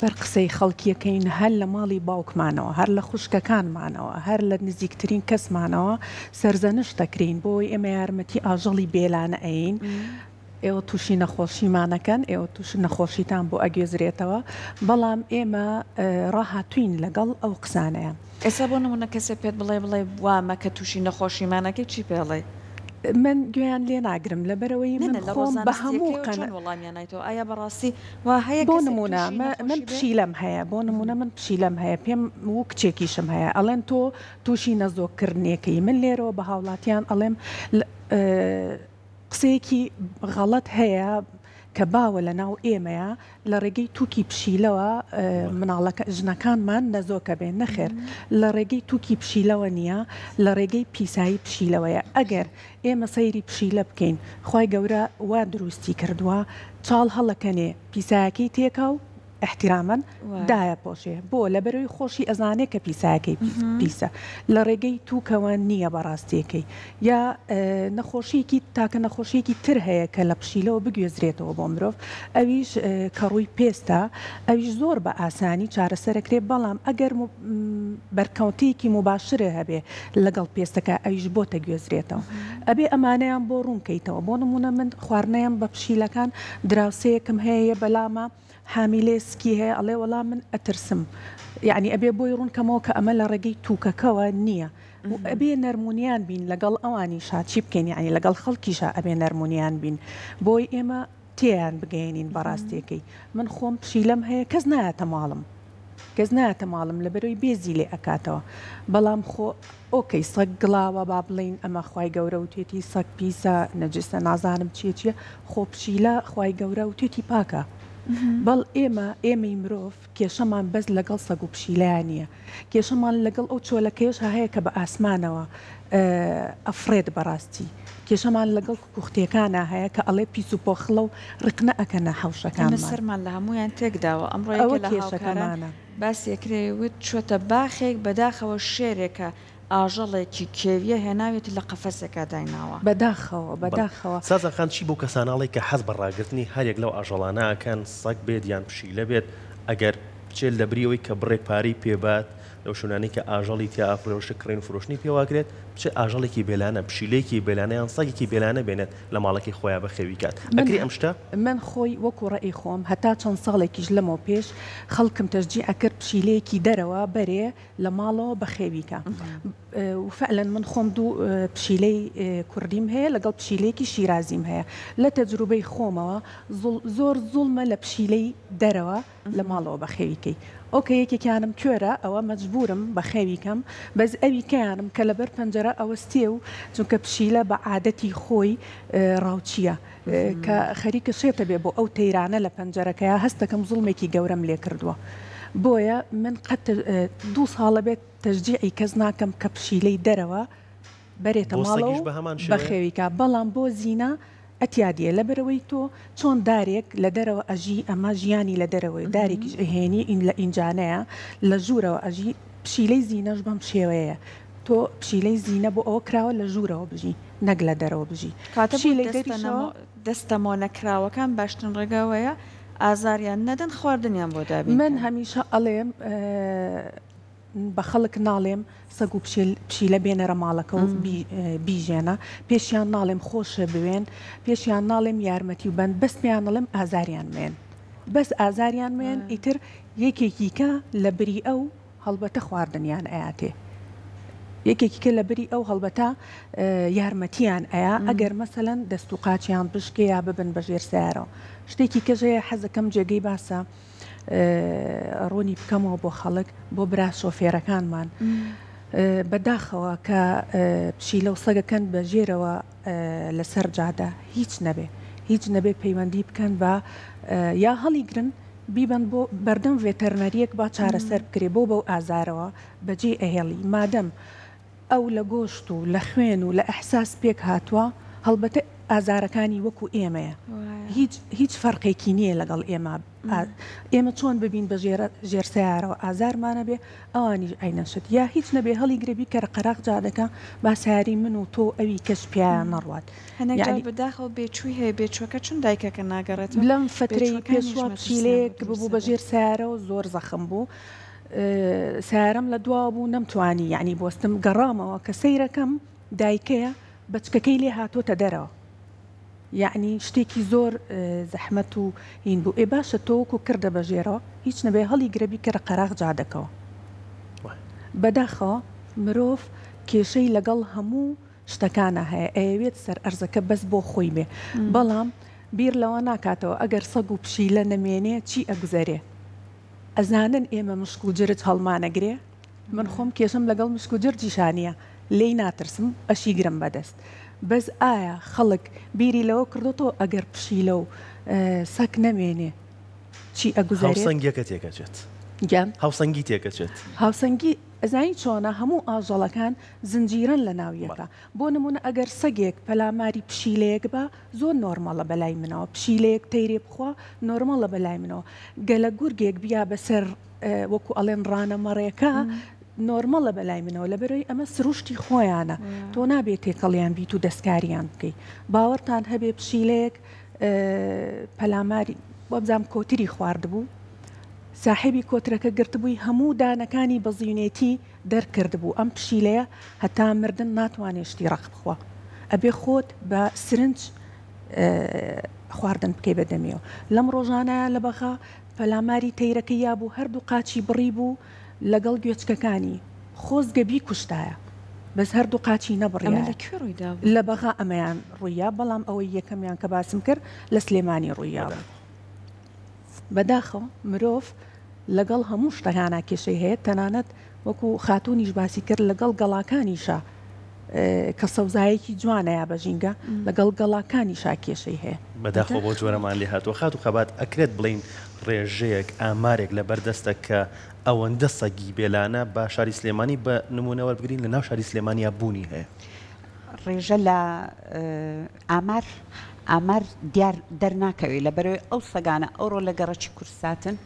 بەر قسەی خەڵکیەکەین هەر لە ماڵی باوکمانەوە هەر لە خوشکەکانمانەوە هەر لە نزیکترین کەسمانەوە سەرزەنشت دەکرین بۆی ئێمە یارمەتی ئاژەڵی بێلانە ئەین ئێوە تووشی نەخۆشیمانەکەن ئێوە تووش نەخۆشیتان بۆ ئەگوێزرێتەوە بەڵام ئێمە ڕاهاتوین لەگەڵ ئەو قسانەیە ئێستا بۆ نمونە کەسێک پێت بڵێ وامە کە تووشی نەخۆشیمانەکەی چی پێڵێ من گویان لێ ناگرم لەبەرەوەی من خۆم بە هەموو وەڵامیانایەوە ئایا بەڕاستی وا هەیە بۆ نمونە من پشیلەم هەیە بۆ نمونە من پشیلەم هەیە پێم وەک کچێکیشم هەیە ئەڵێن تۆ تووشی نەزۆکردنێکەی من لێرەوە بە هاوڵاتیان ئەڵێم قسەیەکی غەڵەت هەیە کە باوە لە ناو ئێمەیە لە ڕێگەی تووکی پشیلەوە مناڵەکە ژنەکانمان نەزۆکە بێن نەخێر لە ڕێگەی تووکی پشیلەوە نییە لە ڕێگەی پیسایی پشیلەوەیە ئەگەر ئێمە سەیری پشیلە بکەین خی گەورە وا دروستی کردووە چاڵ هەڵەکەنێ پیسایەکەی تێکە و احتیرامەن دایە پۆشێ بۆ لە بەرەوەی خۆشی ئەزانێ کە پیساکەی پیسە لە ڕێگەی تووکەوە نییە بەڕاستیەکەی یا نەخۆشیێکی تاکە نەخۆشیێکی تر هەیە کە لە پشیلەوە بگوێزرێتەوە بۆ مرۆڤ ئەویش کە ڕووی پێستە ئەویش زۆر بە ئاسانی چارەسەرەکرێ بەڵام ئەگەر بەرکەوتەیەکی مباشرە هەبێ لەگەڵ پێستەکە ئەویش بۆتە گوێزرێتەوە ئەبێ ئەمانەیان بۆ ڕوونکەیتەوە بۆ نمونە من خواردنەیان بە پشیلەکان دراوسەیەکم هەیە بەلامە حامیلێسکی هەیە ئەڵێ وەڵام من ئەترسم یعنی ئەبێ بۆی ڕوونکەمەوە کە ئەمە لە ڕێگەی تووکەکەوە نییە ئەبێ نەرمونیان بین لەگەڵ ئەوانی شاچی بکەین یعنی لەگەڵ خەڵکیشە ئەبێ نەرمونیان بین بۆی ئێمە تێیان بگەێنین بەڕاستیەکەی من خۆم پشیلەم هەیە کەس نایەتە ماڵم کەس نایەتە ماڵم لە بەرەوەی بێزی لێ ئەکاتەوە بەڵام خۆ ئۆکەی سەگ گڵاوە با بڵین ئەمە خی گەورە و توێتی سەگ پیسە نەجستە نازانم چیە خۆ پشیلە خی گەورە و توێتی پاکە بەڵ ئێمەی مرۆڤ کێشەمان بەس لەگەڵ سەگ و پشیلەیان نییە کێشەمان لەگەڵ ئەو چۆلەکەیش هەیە کە بە ئاسمانەوە ئەفرێت بەڕاستی کێشەمان لەگەڵ کوختیەکانە هەیە کە ئەڵێ پیس و پۆخڵە و ڕقنە ئەکەنە حوشەکان سەرمان لە هەمویان تێکداوە ئەمڕۆ کێشەکانە باس یەکرێ وت چۆتە باخێک بەداخەوە شێرێکە ئاژەڵێکی کێویە هێناوێتی لە قەفەسێکا دایناوە بەداخەوە سازەخان چی بوو کەساناڵی کە حەز بە ڕاگررتنی هەرێک لەو ئاژەڵانەکەن سەگ بێت یان پشیلە بێت ئەگەر بچێت لە بریەوەی کە بڕێ پاری پێبات لەو شوونانی کە ئاژەڵی تیا ئافرۆشە کڕین فرۆشتنی پێواگرێت بچێ ئاژەڵێکی بێلانە پشیلێکی بێلانەیان سەگێکی بێلانە بێنێت لە ماڵێکی خۆیان بەخێوی کات ئەگری ئەم شتە من خۆی وەکو ڕێی خۆم هەتا چەند ساڵێکیش لەمەوە پێش خەڵکم تەشجیع ئەکرد پشیلەیەکی دەرەوە بەرێ لە ماڵەوە بەخێویکە وفعلا من خۆم دوو پشیلەی کوردیم هەیە لەگەڵ پشیلەیەکی شیرازیم هەیە لە تەجروبەی خۆمەوە زۆر زوڵمە لە پشیلەی دەرەوە لە ماڵەوە بەخێویکەی ئۆکە یەکێکیانم کوێرە ئەوە مەجبورم بە خێویکەم بەس ئەوی کەیانم کە لەبەر پەنجەرە ئەوەستێ و چونکە پشیلە بە عادەتی خۆی ڕاوچیە کە خەریکە شێتە بێ بۆ ئەو تەیرانە لە پەنجەرەکەیە هەستەکەم زوڵمێکی گەورەم لێ کردووە بۆیە من قەت 2 ساڵە بێت تەشجیعی کەس ناکەم کە پشیلەی دەرەوە بەرێتە ماڵەوە بە خێویکە بەڵام بۆ زیینە ئەتیادیە لەبەرەوەی تۆ چۆن دارێک لە دەرەوە ئەژی ئەمە ژیانی لە دەرەوەی دارێکیش ئەهێنی لە ئینجانەیە لە ژوورەوە ئەژی پشیلەی زیینەش بەم شێوەیە تۆ پشیلەی زیینە بۆ ئەوە کراوە لە ژوورەوە بژی نەک لە دەرەوە بژی دەستەمۆ نەکراوەکان باشترین ڕێگاوەیە ئازاریان نەدەن خواردنیان بۆ دابین من هەمیشە ئەڵێم بە خەڵک ناڵێم سەگ و پشیلە بێنەرە ماڵەکە و بیژێنە پێشیان ناڵێم خۆشە بوێن پێشیان ناڵێم یارمەتی و بەند بەس پێیان نڵێم ئازاریان مێن بەس ئازاریان مێن ئیتر یەکێکیکە لە بری ئەو هەڵبەتە خواردنیان ئااتێ یەکێکی کە لە بری ئەو هەڵبەتە یارمەتیان ئەیە ئەگەر مەسەلەن دەست و قاچیان بشکێ یا ببن بە ژێر سیارەوە شتێکی کەژەیە حەزەکەم جێگەی باسە ڕوونی بکەمەوە بۆ خەڵک بۆ برا شۆفێرەکانمان بەداخەوە کە پشیلە و سەگەکەن بە ژێرەوە لەسەر جادە هیچ نەبێ پەیوەندی بکەن بە یا هەڵیگرن بیبن بۆ بەردەم ڤێتەرنەریەک با چارەسەر بکرێ بۆ بەو ئازارەوە بەجێ ئەهێڵی مادەم ئەو لە گۆشت و لە خوێن و لە ئەحساس پێک هاتووە هەڵبەتە ئازارەکانی وەکو ئێمەیە هیچ فەرقێکی نییە لەگەڵ ئێمە چۆن ببین بە ژێر سیارەوە ئازارمانە بێ ئەوانیش ئاینەشت یا هیچ نەبێ هەڵی گرێبی کە قەراق جادەکە با سیاری من و تۆ ئەوی کەس پیان نەڕوات هەنێک بەداخەوە بێچووی هەیە بێچووەکە چون دایکەکە ناگەڕێت لەم فترەی پێشوا پشیلەیەک ببوو بە ژێر سیارەوە زۆر زەخم بوو سیارەم لە دوا بوو نەمتوانی یعنی بۆستم گەڕامەوە کە سەیرەکەم دایکەیە بەچکەکەی لێ هاتۆتە دەرەوە یعنی شتێکی زۆر زەحمەت و هین بوو ئێ باشە تۆوەکو کردە بەژێرەوە هیچ نەبێ هەڵی گرەبی کە قەراق جادەکەوە بەداخەوە مرۆڤ کێشەی لەگەڵ هەموو شتەکانە هەیە ئەوێت سەر ئەرزەکە بەس بۆ خۆی بێ بەڵام بیر لەوە ناکاتەوە ئەگەر سەگ و پشیلە نەمێنێ چی ئەگوزەرێ ئەزانن ئێمە مشک و جرج هەڵمانەگرێ من خۆم کێشم لەگەڵ مشک و جرجیشانیە لێی ناترسم ئەشی گرم بەدەست بەس ئایا خەڵک بیری لەوە کردوەوە ئەگەر پشیلە و سەگ نەمێنێ چی ئەگوزارێت هاوسەنگیەکە تێکەچێت هاوسەنگی تێکەچێت هاوسەنگی ئەزانی چۆنە هەموو ئاژەڵەکان زنجیرن لە ناویەکە بۆ نمونە ئەگەر سەگێک پەلاماری پشیلەیەک بە زۆر نۆرمەڵە بەلای منەوە پشیلەیەک تەیرێ بخوا نۆرمەڵە بەلای منەوە گەلە گورگێک بیا بەسەر وەکو ئەڵێن ڕانەمەڕێکە نۆرمەڵە بەلای منەوە لەبەرەوەی ئەمە سروشتی خۆیانە تۆ نابێت تێکەڵیان بیت و دەستکاریان بکەیت باوەڕتان هەبێ پشیلەیەک پەلاماری بۆ بزانام کۆتری خواردبوو ساحێبی کۆترەکە گرتبووی هەموو دانەکانی بەزیونێتی دەرکردبوو ئەم پشیلەیە هەتا مردن ناتوانێت شتی ڕق بخوا ئەبێ خۆت بە سرنج خواردن بکەی بەدەمیەوە لەم ڕۆژانەیە لە بەخا پەلاماری تەیرەکە یا بوو هەردوو قاچی بڕی بوو لەگەڵ گوێچکەکانی خۆزگەبی کوشتایە بەس هەردوو قاچی نەبڕیە لە بەغا ئەمەیان ڕوویە بەڵام ئەوەی یەکەمیان کە باسم کرد لە سلێمانی ڕوویاوە بەداخەوە مرۆڤ لەگەڵ هەموو شتەکانە کێشەی هەیە تەنانەت وەکو خاتونیش باسی کرد لەگەڵ گەڵاکانیشە کە سەوزایەکی جوانەیە بەژینگە لەگەڵ گەڵاکانیشا کێشەی هەیە بەداخەوە بۆ جۆرەمان لێ هاتووە خات و خەبات ئەکرێت بڵین ڕێژەیەک ئامارێک لە بەردەستە کە ئەوەندە سەگی بێلانە بە شاری سلێمانی بە نمونەوە بگرین لە ناو شاری سلێمانیا بوونی هەیە ڕێژە لە ئامار دیار دەرناکەوێت لەبەرەوەی ئەو سەگانە ئەوڕۆ لە گەڕەکی کورساتن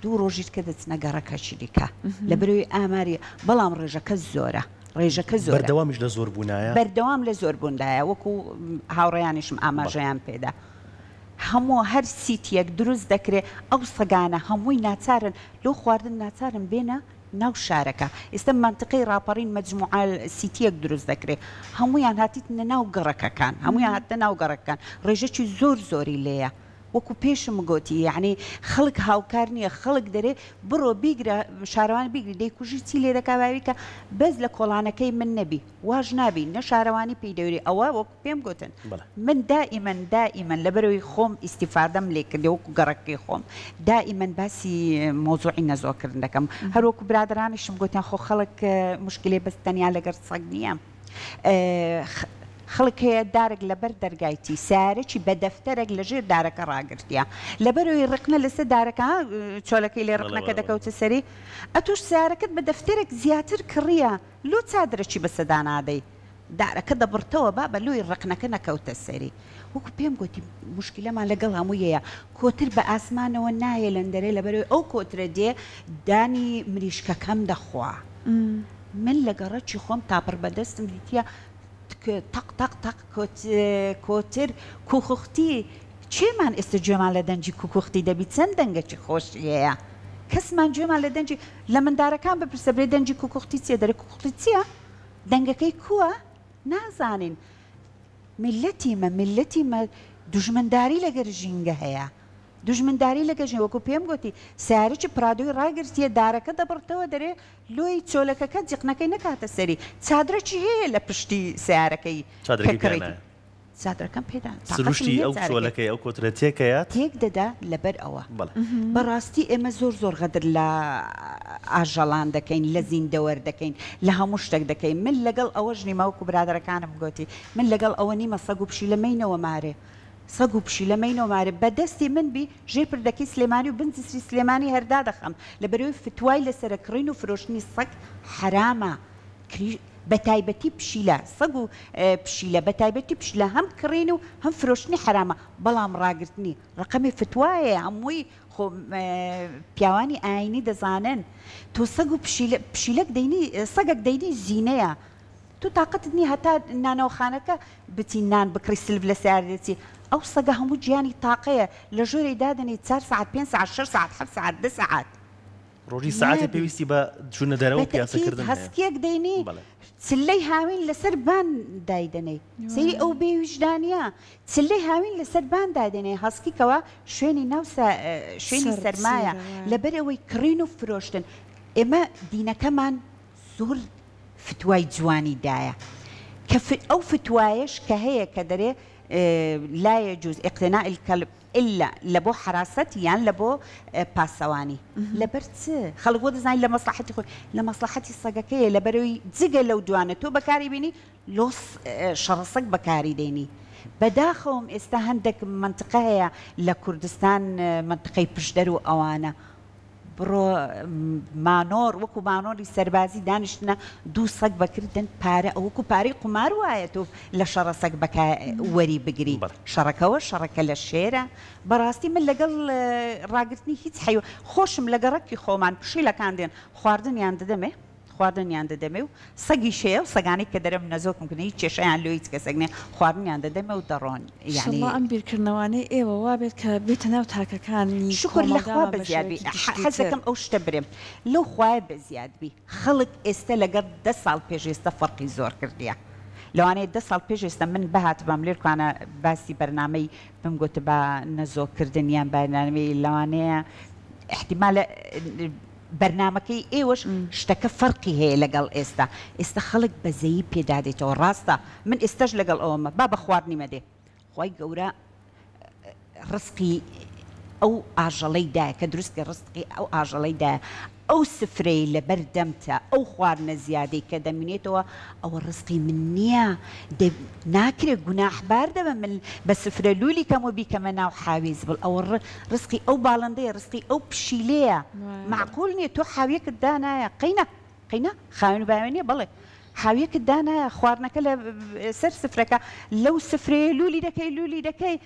دوو ڕۆژیت کە دەچنە گەڕەکەشی دیکە لەبەرەوەی ئاماری بەڵام ڕێژەکە زۆرە ڕێژەکە زۆر بەردەوامیش لە زۆر بوونایە بەردەوام لە زۆر بووندایە وەکو هاوڕێیانیشم ئاماژەیان پێدا هەموو هەر سیتیەک دروست دەکرێت ئەو سەگانە هەمووی ناچارن لۆ خواردن ناچارن بێنە ناو شارەکە ئێستا منطقەی ڕاپەڕین مەجموعە سیتیەک دروست دەکرێت هەمویان هاتیتنە ناو گەڕەکەکان هەمویان هاتنە ناو گەڕەکەکان ڕێژەکی زۆری لێیە وەکو پێشم گوتی یعنی خەڵک هاوکار نییە خەڵک دەرێ بڕۆ بیگرە شارەوان بیگری دەیکوژی چی لێ دەکا باویکە بەس لە کۆڵانەکەی من نەبی واژ نابی نە شارەوانی پێی دەوری ئەوە وەکو پێم گوتن من دائیمەن لەبەرەوەی خۆم ئیسیفادەم لێ کردی وەکو گەڕەکەی خۆم دائیمەن باسی مۆزوعی نەزۆکردن دەکەم هەروەکو برادرانیشم گوتیان خۆ خەڵک مشکلێ بەس تەنیا لەگەر سەگ نییە خەڵک هەیە دارێک لەبەر دەرگایتی سیارێکی بە دەفتەرێک لەژێر دارەکە ڕاگرتیە لەبەرەوەی ڕقنە لەسەر دارەکە چۆلەکەی لێ ڕقنەکە دەکەوتە سەری ئەتوش سیارەکەت بە دەفتەرێک زیاتر کڕیە لۆ چادرەکی بەسەدا نادەی دارەکە دەبڕتەوە با بە لۆی ڕقنەکە نەکەوتە سەری وەکو پێم گوتی مشکلەمان لەگەڵ هەموویەیە کۆتر بە ئاسمانەوە نایە لەندەرێ لەبەرەوەی ئەو کۆترە دێ دانی مریشکەکەم دەخوا من لە گەڕەکی خۆم تاپڕ بەدەستم دیتە تەق کۆتر کوختی چێمان ئێستا گوێمان لە دەنجی کوکوختی دەبی چەند دەنگەکی خۆشیەیە کەسمان گوێمان لە دەنجی لە مندارەکان بپرسە برێ دەنجی کوکوختی چیە دەرێ کوکوختی چییە دەنگەکەی کووە نازانین میلەتیمە دوژمنداری لەگەر ژینگە هەیە دوژمنداری لەگە ژین وەکو پێم گوتی سیارێکی پرادۆی ڕاگرتیە دارەکە دەبڕتەوە دەرێ لۆی چۆلەکەکە جیقنەکەی نەکاتە سەری چادرەکی هەیە لە پشتی سیارەکەی چادرەکەم پێدا سروشتی ئەو چۆلەکەی ئەو کۆترەتێکەیە تێک دەدا لەبەر ئەوە بەڕاستی ئێمە زۆر غەدر لە ئاژەڵان دەکەین لە زیندەوەر دەکەین لە هەموو شتێک دەکەین من لەگەڵ ئەوە ژنیمە وەکو برادەرەکانم گوتی من لەگەڵ ئەوە نیمە سەگ و پشی لەمەینەوە مارێ سەگ و پشی لەمەینەوە مارە بەدەستی من بی ژێر پردەکەی سلێمانی و بنجسری سلێمانی هەردا دەخەم لەبەرەوەی فتوای لەسەر کڕین و فرۆشتنی سەگ حرامە بەتایبەتی پشیلە سەگ و پشیلە بەتایبەتی پشیلە هەم کڕین و هەم فرۆشتنی حرامە بەڵام ڕاگرتنی ڕقەمی فتوایە هەمووی پیاوانی ئاینی دەزانن تۆ سەگ و پشیلەک دەینی سەگێک دەینی زینەیە تو تااقەتت نی هەتا نانەوەخانەکە بچی نان بکڕی سلب لە سیارێتی ئەو سەگە هەموو گیانی تاقەیە لە ژۆرەی دادنی 4 ساعت 5 ساعت 6 ساعت 7 ساعت 2 ساعت ڕۆژی ساعتە پێویستی بە چوونە دەرەوە پیاسەکردن هەستکێک دەینی چلەی هاوین لەسەر بان دایدنەی سەیری ئەو بێویژدانیە چلەی هاوین لەسەر بان دادنێ هەسکیکەوە شوێنی ناو شوێنی سەرمایە لەبەر ئەوەی کڕین و فرۆشتن ئێمە دینەکەمان زۆر فتوای جوانی دایە کە ئەو فتوایش کە هەیە کە دەرێ لا يجوز اقتناء الكلب إلا لبو حراستي يعني لبو باسواني لبرت خلق ودزاين لمصلحتي خو لمصلحتي الصقاكية لبروي زقة لو دوانا تو بكاري بيني لوس شرصك بكاري ديني بداخلهم استهندك منطقة هي لكردستان منطقة بشدرو أوانا برۆ مانۆر وەکو مانۆری سەربازی دانیشتنە دوو سەگ بەکردن پارە ئەوەکو پارەی قمار وایە تۆ لە شەڕە سەگ وەری بگری شەڕەکەەوە شەڕەکە لە شێرە بەڕاستی من لەگەڵ ڕاگررتنی هیچ حیوە خۆشم لە گەڕەکی خۆمان پشیلەکان دێن خواردنیان دەدەمێ خواردنیان دەدەمێ و سەگی شەیە و سەگانی کە دەرم نەزۆکم کنی هیچ کێشەیان لۆ هیچ کەسەگنێ خواردنیان دەدەمێ و دەڕۆن یعنی ئەم بیرکردنەوەی ئێوە وابێت کە بێتە ناو تاکەکانی شکر لەخوا بەزیادبی حەزەکەم ئەو شتە برێم لەو خوای بەزیادبی خەڵک ئێستا لەگەڵ 10 ساڵ پێش ئێستا فەرقی زۆر کردیە لەوانەیە 10 ساڵ پێش ئێستا من بەهات بەم لێرکانە باسی بەرنامەی بم گوتە بە نەزۆکردنیان بەرنامەی لەوانەیە احتیمالە بەرنامەکەی ئێوەش شتەکە فەرقی هەیە لەگەڵ ئێستا خەڵک بەزەیی پێدادێتەوە ڕاستە من ئێستاش لەگەڵ ئەومە با بە خواردنیمە دێ خی گەورە ڕستقی ئەو ئاژەڵەیدایە کە دروستکە ڕستقی ئەو ئاژەڵەیدایە ئەو سفرەی لە بەردەمتە ئەو خواردنە زیادەی کە دەمێنێتەوە ئەوە ڕستقی من نییە ناکرێت گوناحبار دەبە من بە سفرە لولی کەم و بیکەمە ناو حاویز بڵ ئەوە ڕستقی ئەو باڵندەیە ڕستقی ئەو پشیلەیە معقول نییە تۆ حاویەکت دانایە قەینە خاوێن باوێنیە بڵێ حاویەکت دانایە خواردنەکە لە سەر سفرەکە لەو سفرەیە لولی دەکەی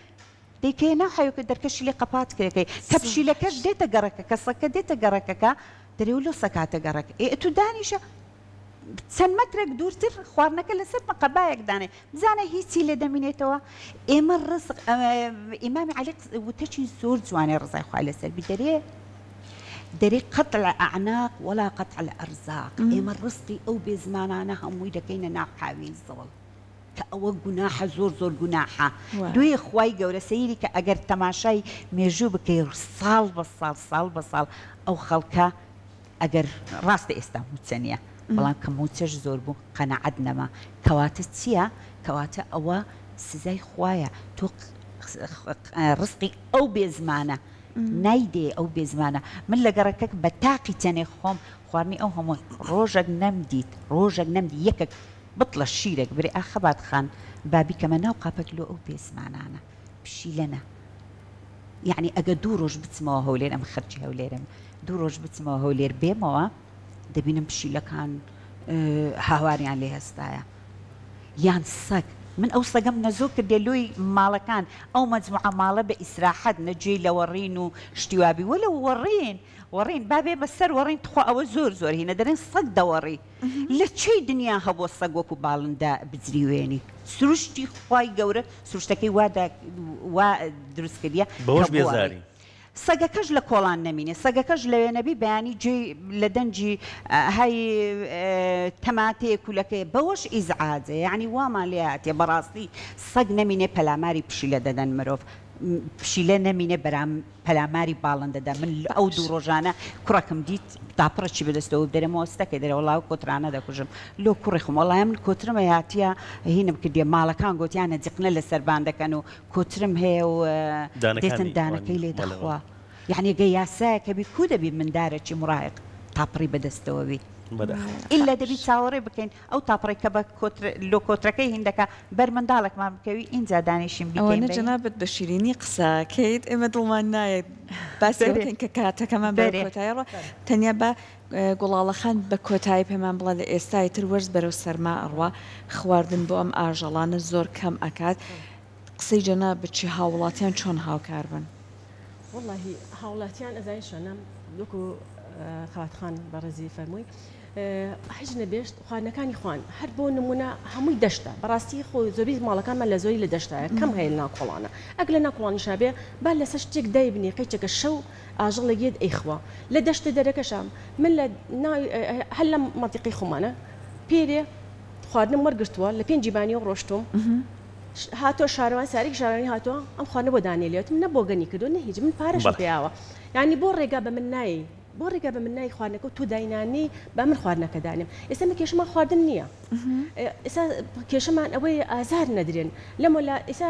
دیکە ناو حیوکە دەرکەشی لێ قەپات کرەکەی کە پشیلەکەش دێتە گەڕەکە کە سەکە دێتە گەڕەکەکە دەرێ و لۆ سەکاتە گەڕەکە تو دانیشە چەند مەترێک دوورتر خواردنەکە لەسەر مەقەبایەک دانێ بزانە هیچی لێ دەمینێتەوە ئێمە ڕزق ئیمامی عەلی وتەی زۆر جوانێ ڕزای خوا لەسەر بی دەرێ قەطع الأعناق ولا قەطع الأرزاق ئێمە ڕزقی ئەو بێزمانانە هەمووی دەکەینە ناو حاوی زەوڵ کە ئەوە گوناحە زۆر گوناحە دوێ خوای گەورە سەیری کە ئەگەر تەماشای مێژوو بکەی ساڵ بە ساڵ ئەو خەڵکە ئەگەر ڕاستە ئێستا موچە نییە بەڵام کە موچەش زۆر بوو قەنەعەت نەما کەواتە چییە؟ کەواتە ئەوە سزای خوایە تۆ ڕزقی ئەو بێزمانە نایدێ ئەو بێزمانە من لە گەڕەکەک بە تاقی چەنێ خۆم خواردنی ئەو هەموو ڕۆژێک نەمدی یەکێک بڵە شیرێک برێ ئاخەبات خان بابی کەمە ناو قاپەک لۆ ئەو بێزمانانە پشیلەنە یعنی ئەگە 2 ڕۆژ بچمەوە هەولێر ئەم خەرجی هەولێرم 2 ڕۆژ بچمەوە هەولێر بێمەوە دەبینم پشیلەکان هاواریان لێ هەستایە یان سەگ من ئەو سەگەم نەزۆ کردێ لۆی ماڵەکان ئەو مەجموعە ماڵە بە ئیسراحەت نەجێی لە وەڕین و شتیوابی وەلە وەڕین بابێ بەسەر وەڕین تخوا ئەوە زۆر هینە دەرێن سەگ دەوەڕی لە چی دنیا هەبووە سەگ وەکو باڵندا بجریوێنی سروشتی خوای گەورە سروشتەکەی وا دروست کردیە بەوەش بێزاری سەگەکەش لە کۆڵان نەمینێ سەگەکەش لەوێ نەبی بەیانی جێ لە دەنجی های تەماتەیە کولەکەی بەوەش ئیزعاجە یعنی وامان لێ هاتێ بەڕاستی سەگ نەمینێ پەلاماری پشیلە دەدەن مرۆڤ پشیلە نەمینێ بەرام پەلاماری باڵن دەدا من ئەو 2 ڕۆژانە کوڕەکەم دیت تاپڕەچی بەدەستەوە دەرەمەوە ستەکەی دەرە وڵاو کۆترانە دەکوژم لۆ کوڕی خۆم وەڵای من کۆترمە هاتیە هینم کردێ ماڵەکان گوتیانە جقنە لە سەربان دەکەن و کۆترم هەیە و دێتن دانەکەی لێ دەخوا یعنی گە یاسایە کە بی کو دەبی مندارێکی مڕایق تاپڕی بەدەستەوە بی ئیلا دەبی چاوەڕێ بکەین ئەو تاپڕی کە بە لۆ کۆترەکەی هیندەکە بەر منداڵێکمان بکەوی اینجا دانیشیم ئەوەنە جەنابەت بە شیرینی قساکەیت ئێمە دڵمان نایەت باسی بکەین کە کاتەکەمان بەر کۆتاییەوە تەنیا بە گوڵاڵەخان بە کۆتایی پێمان بڵێ لە ئێستای تر وەرز بەرەو سەرما ئەڕوا خواردن بۆ ئەم ئاژەڵانە زۆر کەم ئەکات قسەی جەناب بچی هاوڵاتیان چۆن هاوکار بن والله هاوڵاتیان ئەزای شەنەم وەکو خاتخان بەڕێزی فەرمووی حەج نەبێشت خواردنەکانی خوان هەر بۆ نمونە هەمووی دەشتە بەڕاستی خۆ زۆری ماڵەکانمان لە زۆری لە دەشتایە کەم هەیە لە ناوکۆڵانە ئەگە لە ناوکۆڵانیشا بێ با لەسەر شتێک دایبنی قەیچێکە شەو ئاژەڵ لەگێت ئەیخوا لە دەشتە دەرەکەشام من لە هەر لە مەنتیقی خۆمانە پێرێ خواردنم وەرگرتووە لە پێنجیبانیەوە ڕۆشتم هاتۆ شارەوان ساریک شارانی هاتووە ئەم خواردنە بۆ دانێلیێتم نە بۆ گەنی کردو نە هیچ من پارەش پیاوە یعنی بۆ ڕێگا بە من نایی بۆ ڕێگا بە من نای خواردنەکە و تو داینانی بە من خواردنەکە دانێم ئێستا مە کێشەمان خواردن نییە ئێستا کێشەمان ئەوەی ئازار نەدرێن لەمەلا ئێستا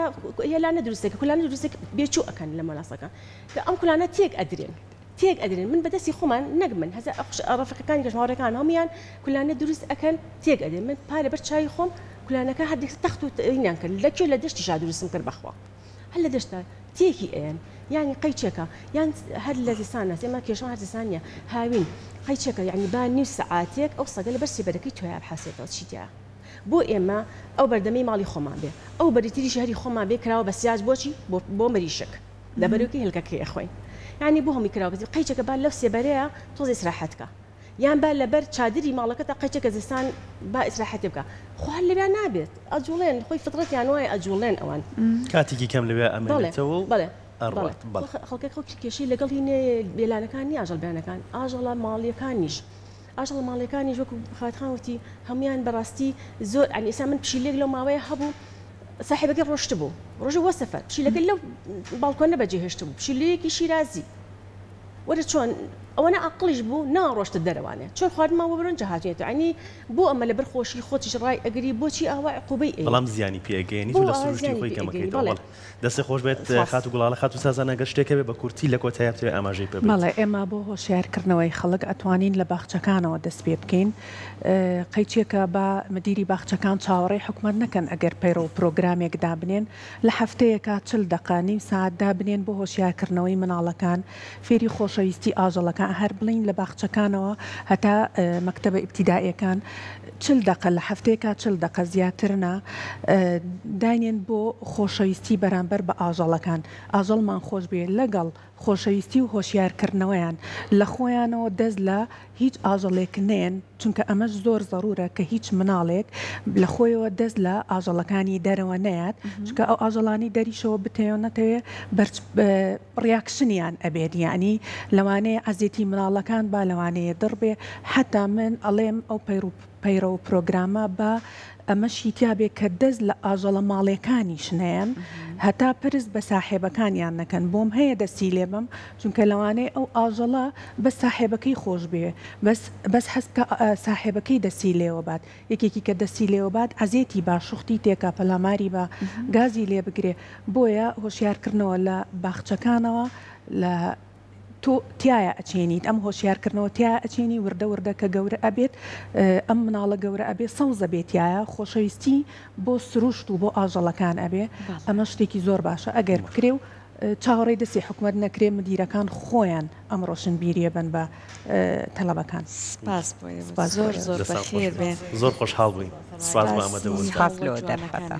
هێلا نەدروستێکە کولانە دروستێک بێچوو ئەکەن لە مەلاسەکە کە ئەم کولانە تێک ئەدرێن من بەدەستی خۆمان نەک من هەزا ڕەفیقەکانی گەشتماوەڕێکان هەمویان کولانە دروست ئەکەن تێک ئەدرێن من پارە بەر چاوی خۆم کولانەکە هەردێک تەخت و ئینیان کرد لەکوێ لە دەشتی شا دروستم کرد بەخوا هەر لە دەشتا تێکی ئەیان یعنی قەیچێکە یان هەر لە زستانە ئێمە کێشەوە هەر زستانیە هاوین قەیچێکە یعنی با نیو سەعاتێک ئەو سەگە لە بەر سێبەرەکەی تۆیان بحاسێتەوە چیتیا بۆ ئێمە ئەو بەردەمەی ماڵی خۆمان بێ ئەو بەریتریشی هەری خۆمان بێ کراوە بە سیاج بۆچی بۆ مەریشک لەبەرەوەی هێلکەکەی ئەخۆین یعنی بۆ هەمی کراوە قەیچێکە با لەو سێبەرەیە تۆزی ئیسراحەتکە یان با لەبەر چادری ماڵەکەتە قەیچێکە زستان با ئیسراحەتی بکە خوار لەوێ نابێت ئەجوڵێن خۆی فطرەتیان وایە ئەجوڵێن ئەوان کاتێکی کەم لەوێ ئەمێنێتەوە بەڵێ خەڵکێک کێشەی لەگەڵ هینێ بێلانەکانی ئاژەڵ بیانەکان ئاژەڵە ماڵیەکانیش ئاژەڵ ماڵیەکانیش وەکو خاتخانوتی هەمویان بەڕاستی زۆر ئەنی ئێستا من پشیلێک لەو ماوەیە هەبوو ساحێبەکەی ڕۆشت بوو ڕۆژە وە سەفەر پشیلەکە لەو باڵکۆنە بەجێ هێشت بوو پشیلەیەکی شیرازی وەرە چۆن ئەوەنە عقلیش بوو ناڕۆشتە دەرەوانێت چۆن خواردنماوە بڕۆن جەهاتێت عنی بۆ ئەمە لە بەرخۆشی خۆتیش ڕای ئەگری بۆچی ئاوا عقوبەی بەڵام زیانی پێگەێنی لە سروشتی خۆی کەمەکەیتەوە دەستی خۆش بێت خات و گوڵاڵە خات و سازانە گەر شتێکە بێ بە کورتی لە کۆتاییاتوێ ئاماژەی پێ بڵێ ئێمە بۆ هۆشیارکردنەوەی خەڵک ئەتوانین لە باخچەکانەوە دەست پێ بکەین قەیچێکە بە مدیری باخچەکان چاوەڕێی حکومەت نەکەن ئەگەر پەیڕۆ پرۆگرامێک دابنێن لە هەفتەیەکە 40 دقیقە نیم ساعت دابنێن بۆ هۆشیارکردنەوەی مناڵەکان فێری خۆشەویستی ئاژەڵەکان هەر بڵین لە باخچەکانەوە هەتا مەکتەبە ئیبتیدائیەکان 40 دقیقە لە هەفتەیەکە 40 دقیقە زیاترنا داینێن بۆ خۆشەویستی بەرامبەر بە ئاژەڵەکان ئاژەڵمان خۆش بێ لەگەڵ خۆشەویستی و هۆشیارکردنەوەیان لە خۆیانەوە دەست لە هیچ ئاژەڵێک نێن چونکە ئەمەش زۆر زەڕورە کە هیچ مناڵێک لە خۆیەوە دەست لە ئاژەڵەکانی دەرەوە نەیەت چونکە ئەو ئاژەڵانی دەریشەوە بتەوە نەتەوێ ڕیاکشنیان ئەبێت یعنی لەوانەیە ئەزیەتی مناڵەکان با لەوانەیە دڕبێ حتا من ئەڵێم ئەو پەیرە و پرۆگرامە بە ئەمەشی تیابێت کە دەست لە ئاژەڵە ماڵیەکانی شنیان هەتا پرس بە ساحێبەکانیان نەکەن بۆم هەیە دەستی لێ بم چونکە لەوانەیە ئەو ئاژەڵە بە ساحێبەکەی خۆش بێ بەس هەستکە ساحێبەکەی دەستی لێوە بات یەکێکی کە دەستی لێوە بات ئەزێتی با شوختی تێکا پەلاماری بە گازی لێ بگرێ بۆیە هۆشیارکردنەوە لە باخچەکانەوە لە تۆ تایە ئەچێنیت ئەم هۆشیارکردنەوە تیا ئەچێنی وردە کە گەورە ئەبێت ئەم مناڵە گەورە ئەبێ سەوزە بێتایە خۆشەویستی بۆ سروشت و بۆ ئاژەڵەکان ئەبێ ئەمە شتێکی زۆر باشە ئەگەر بکرێ و چاوەڕێی دەستی حکومەت نەکرێ مدیرەکان خۆیان ئەمڕۆشن بیریە بن بە تەلەبەکان زۆر بەخێر بێن زۆر خۆشحاڵ بووین سپاس بە ئەمەدەبوون. سپاس لەوە دەرفەتە.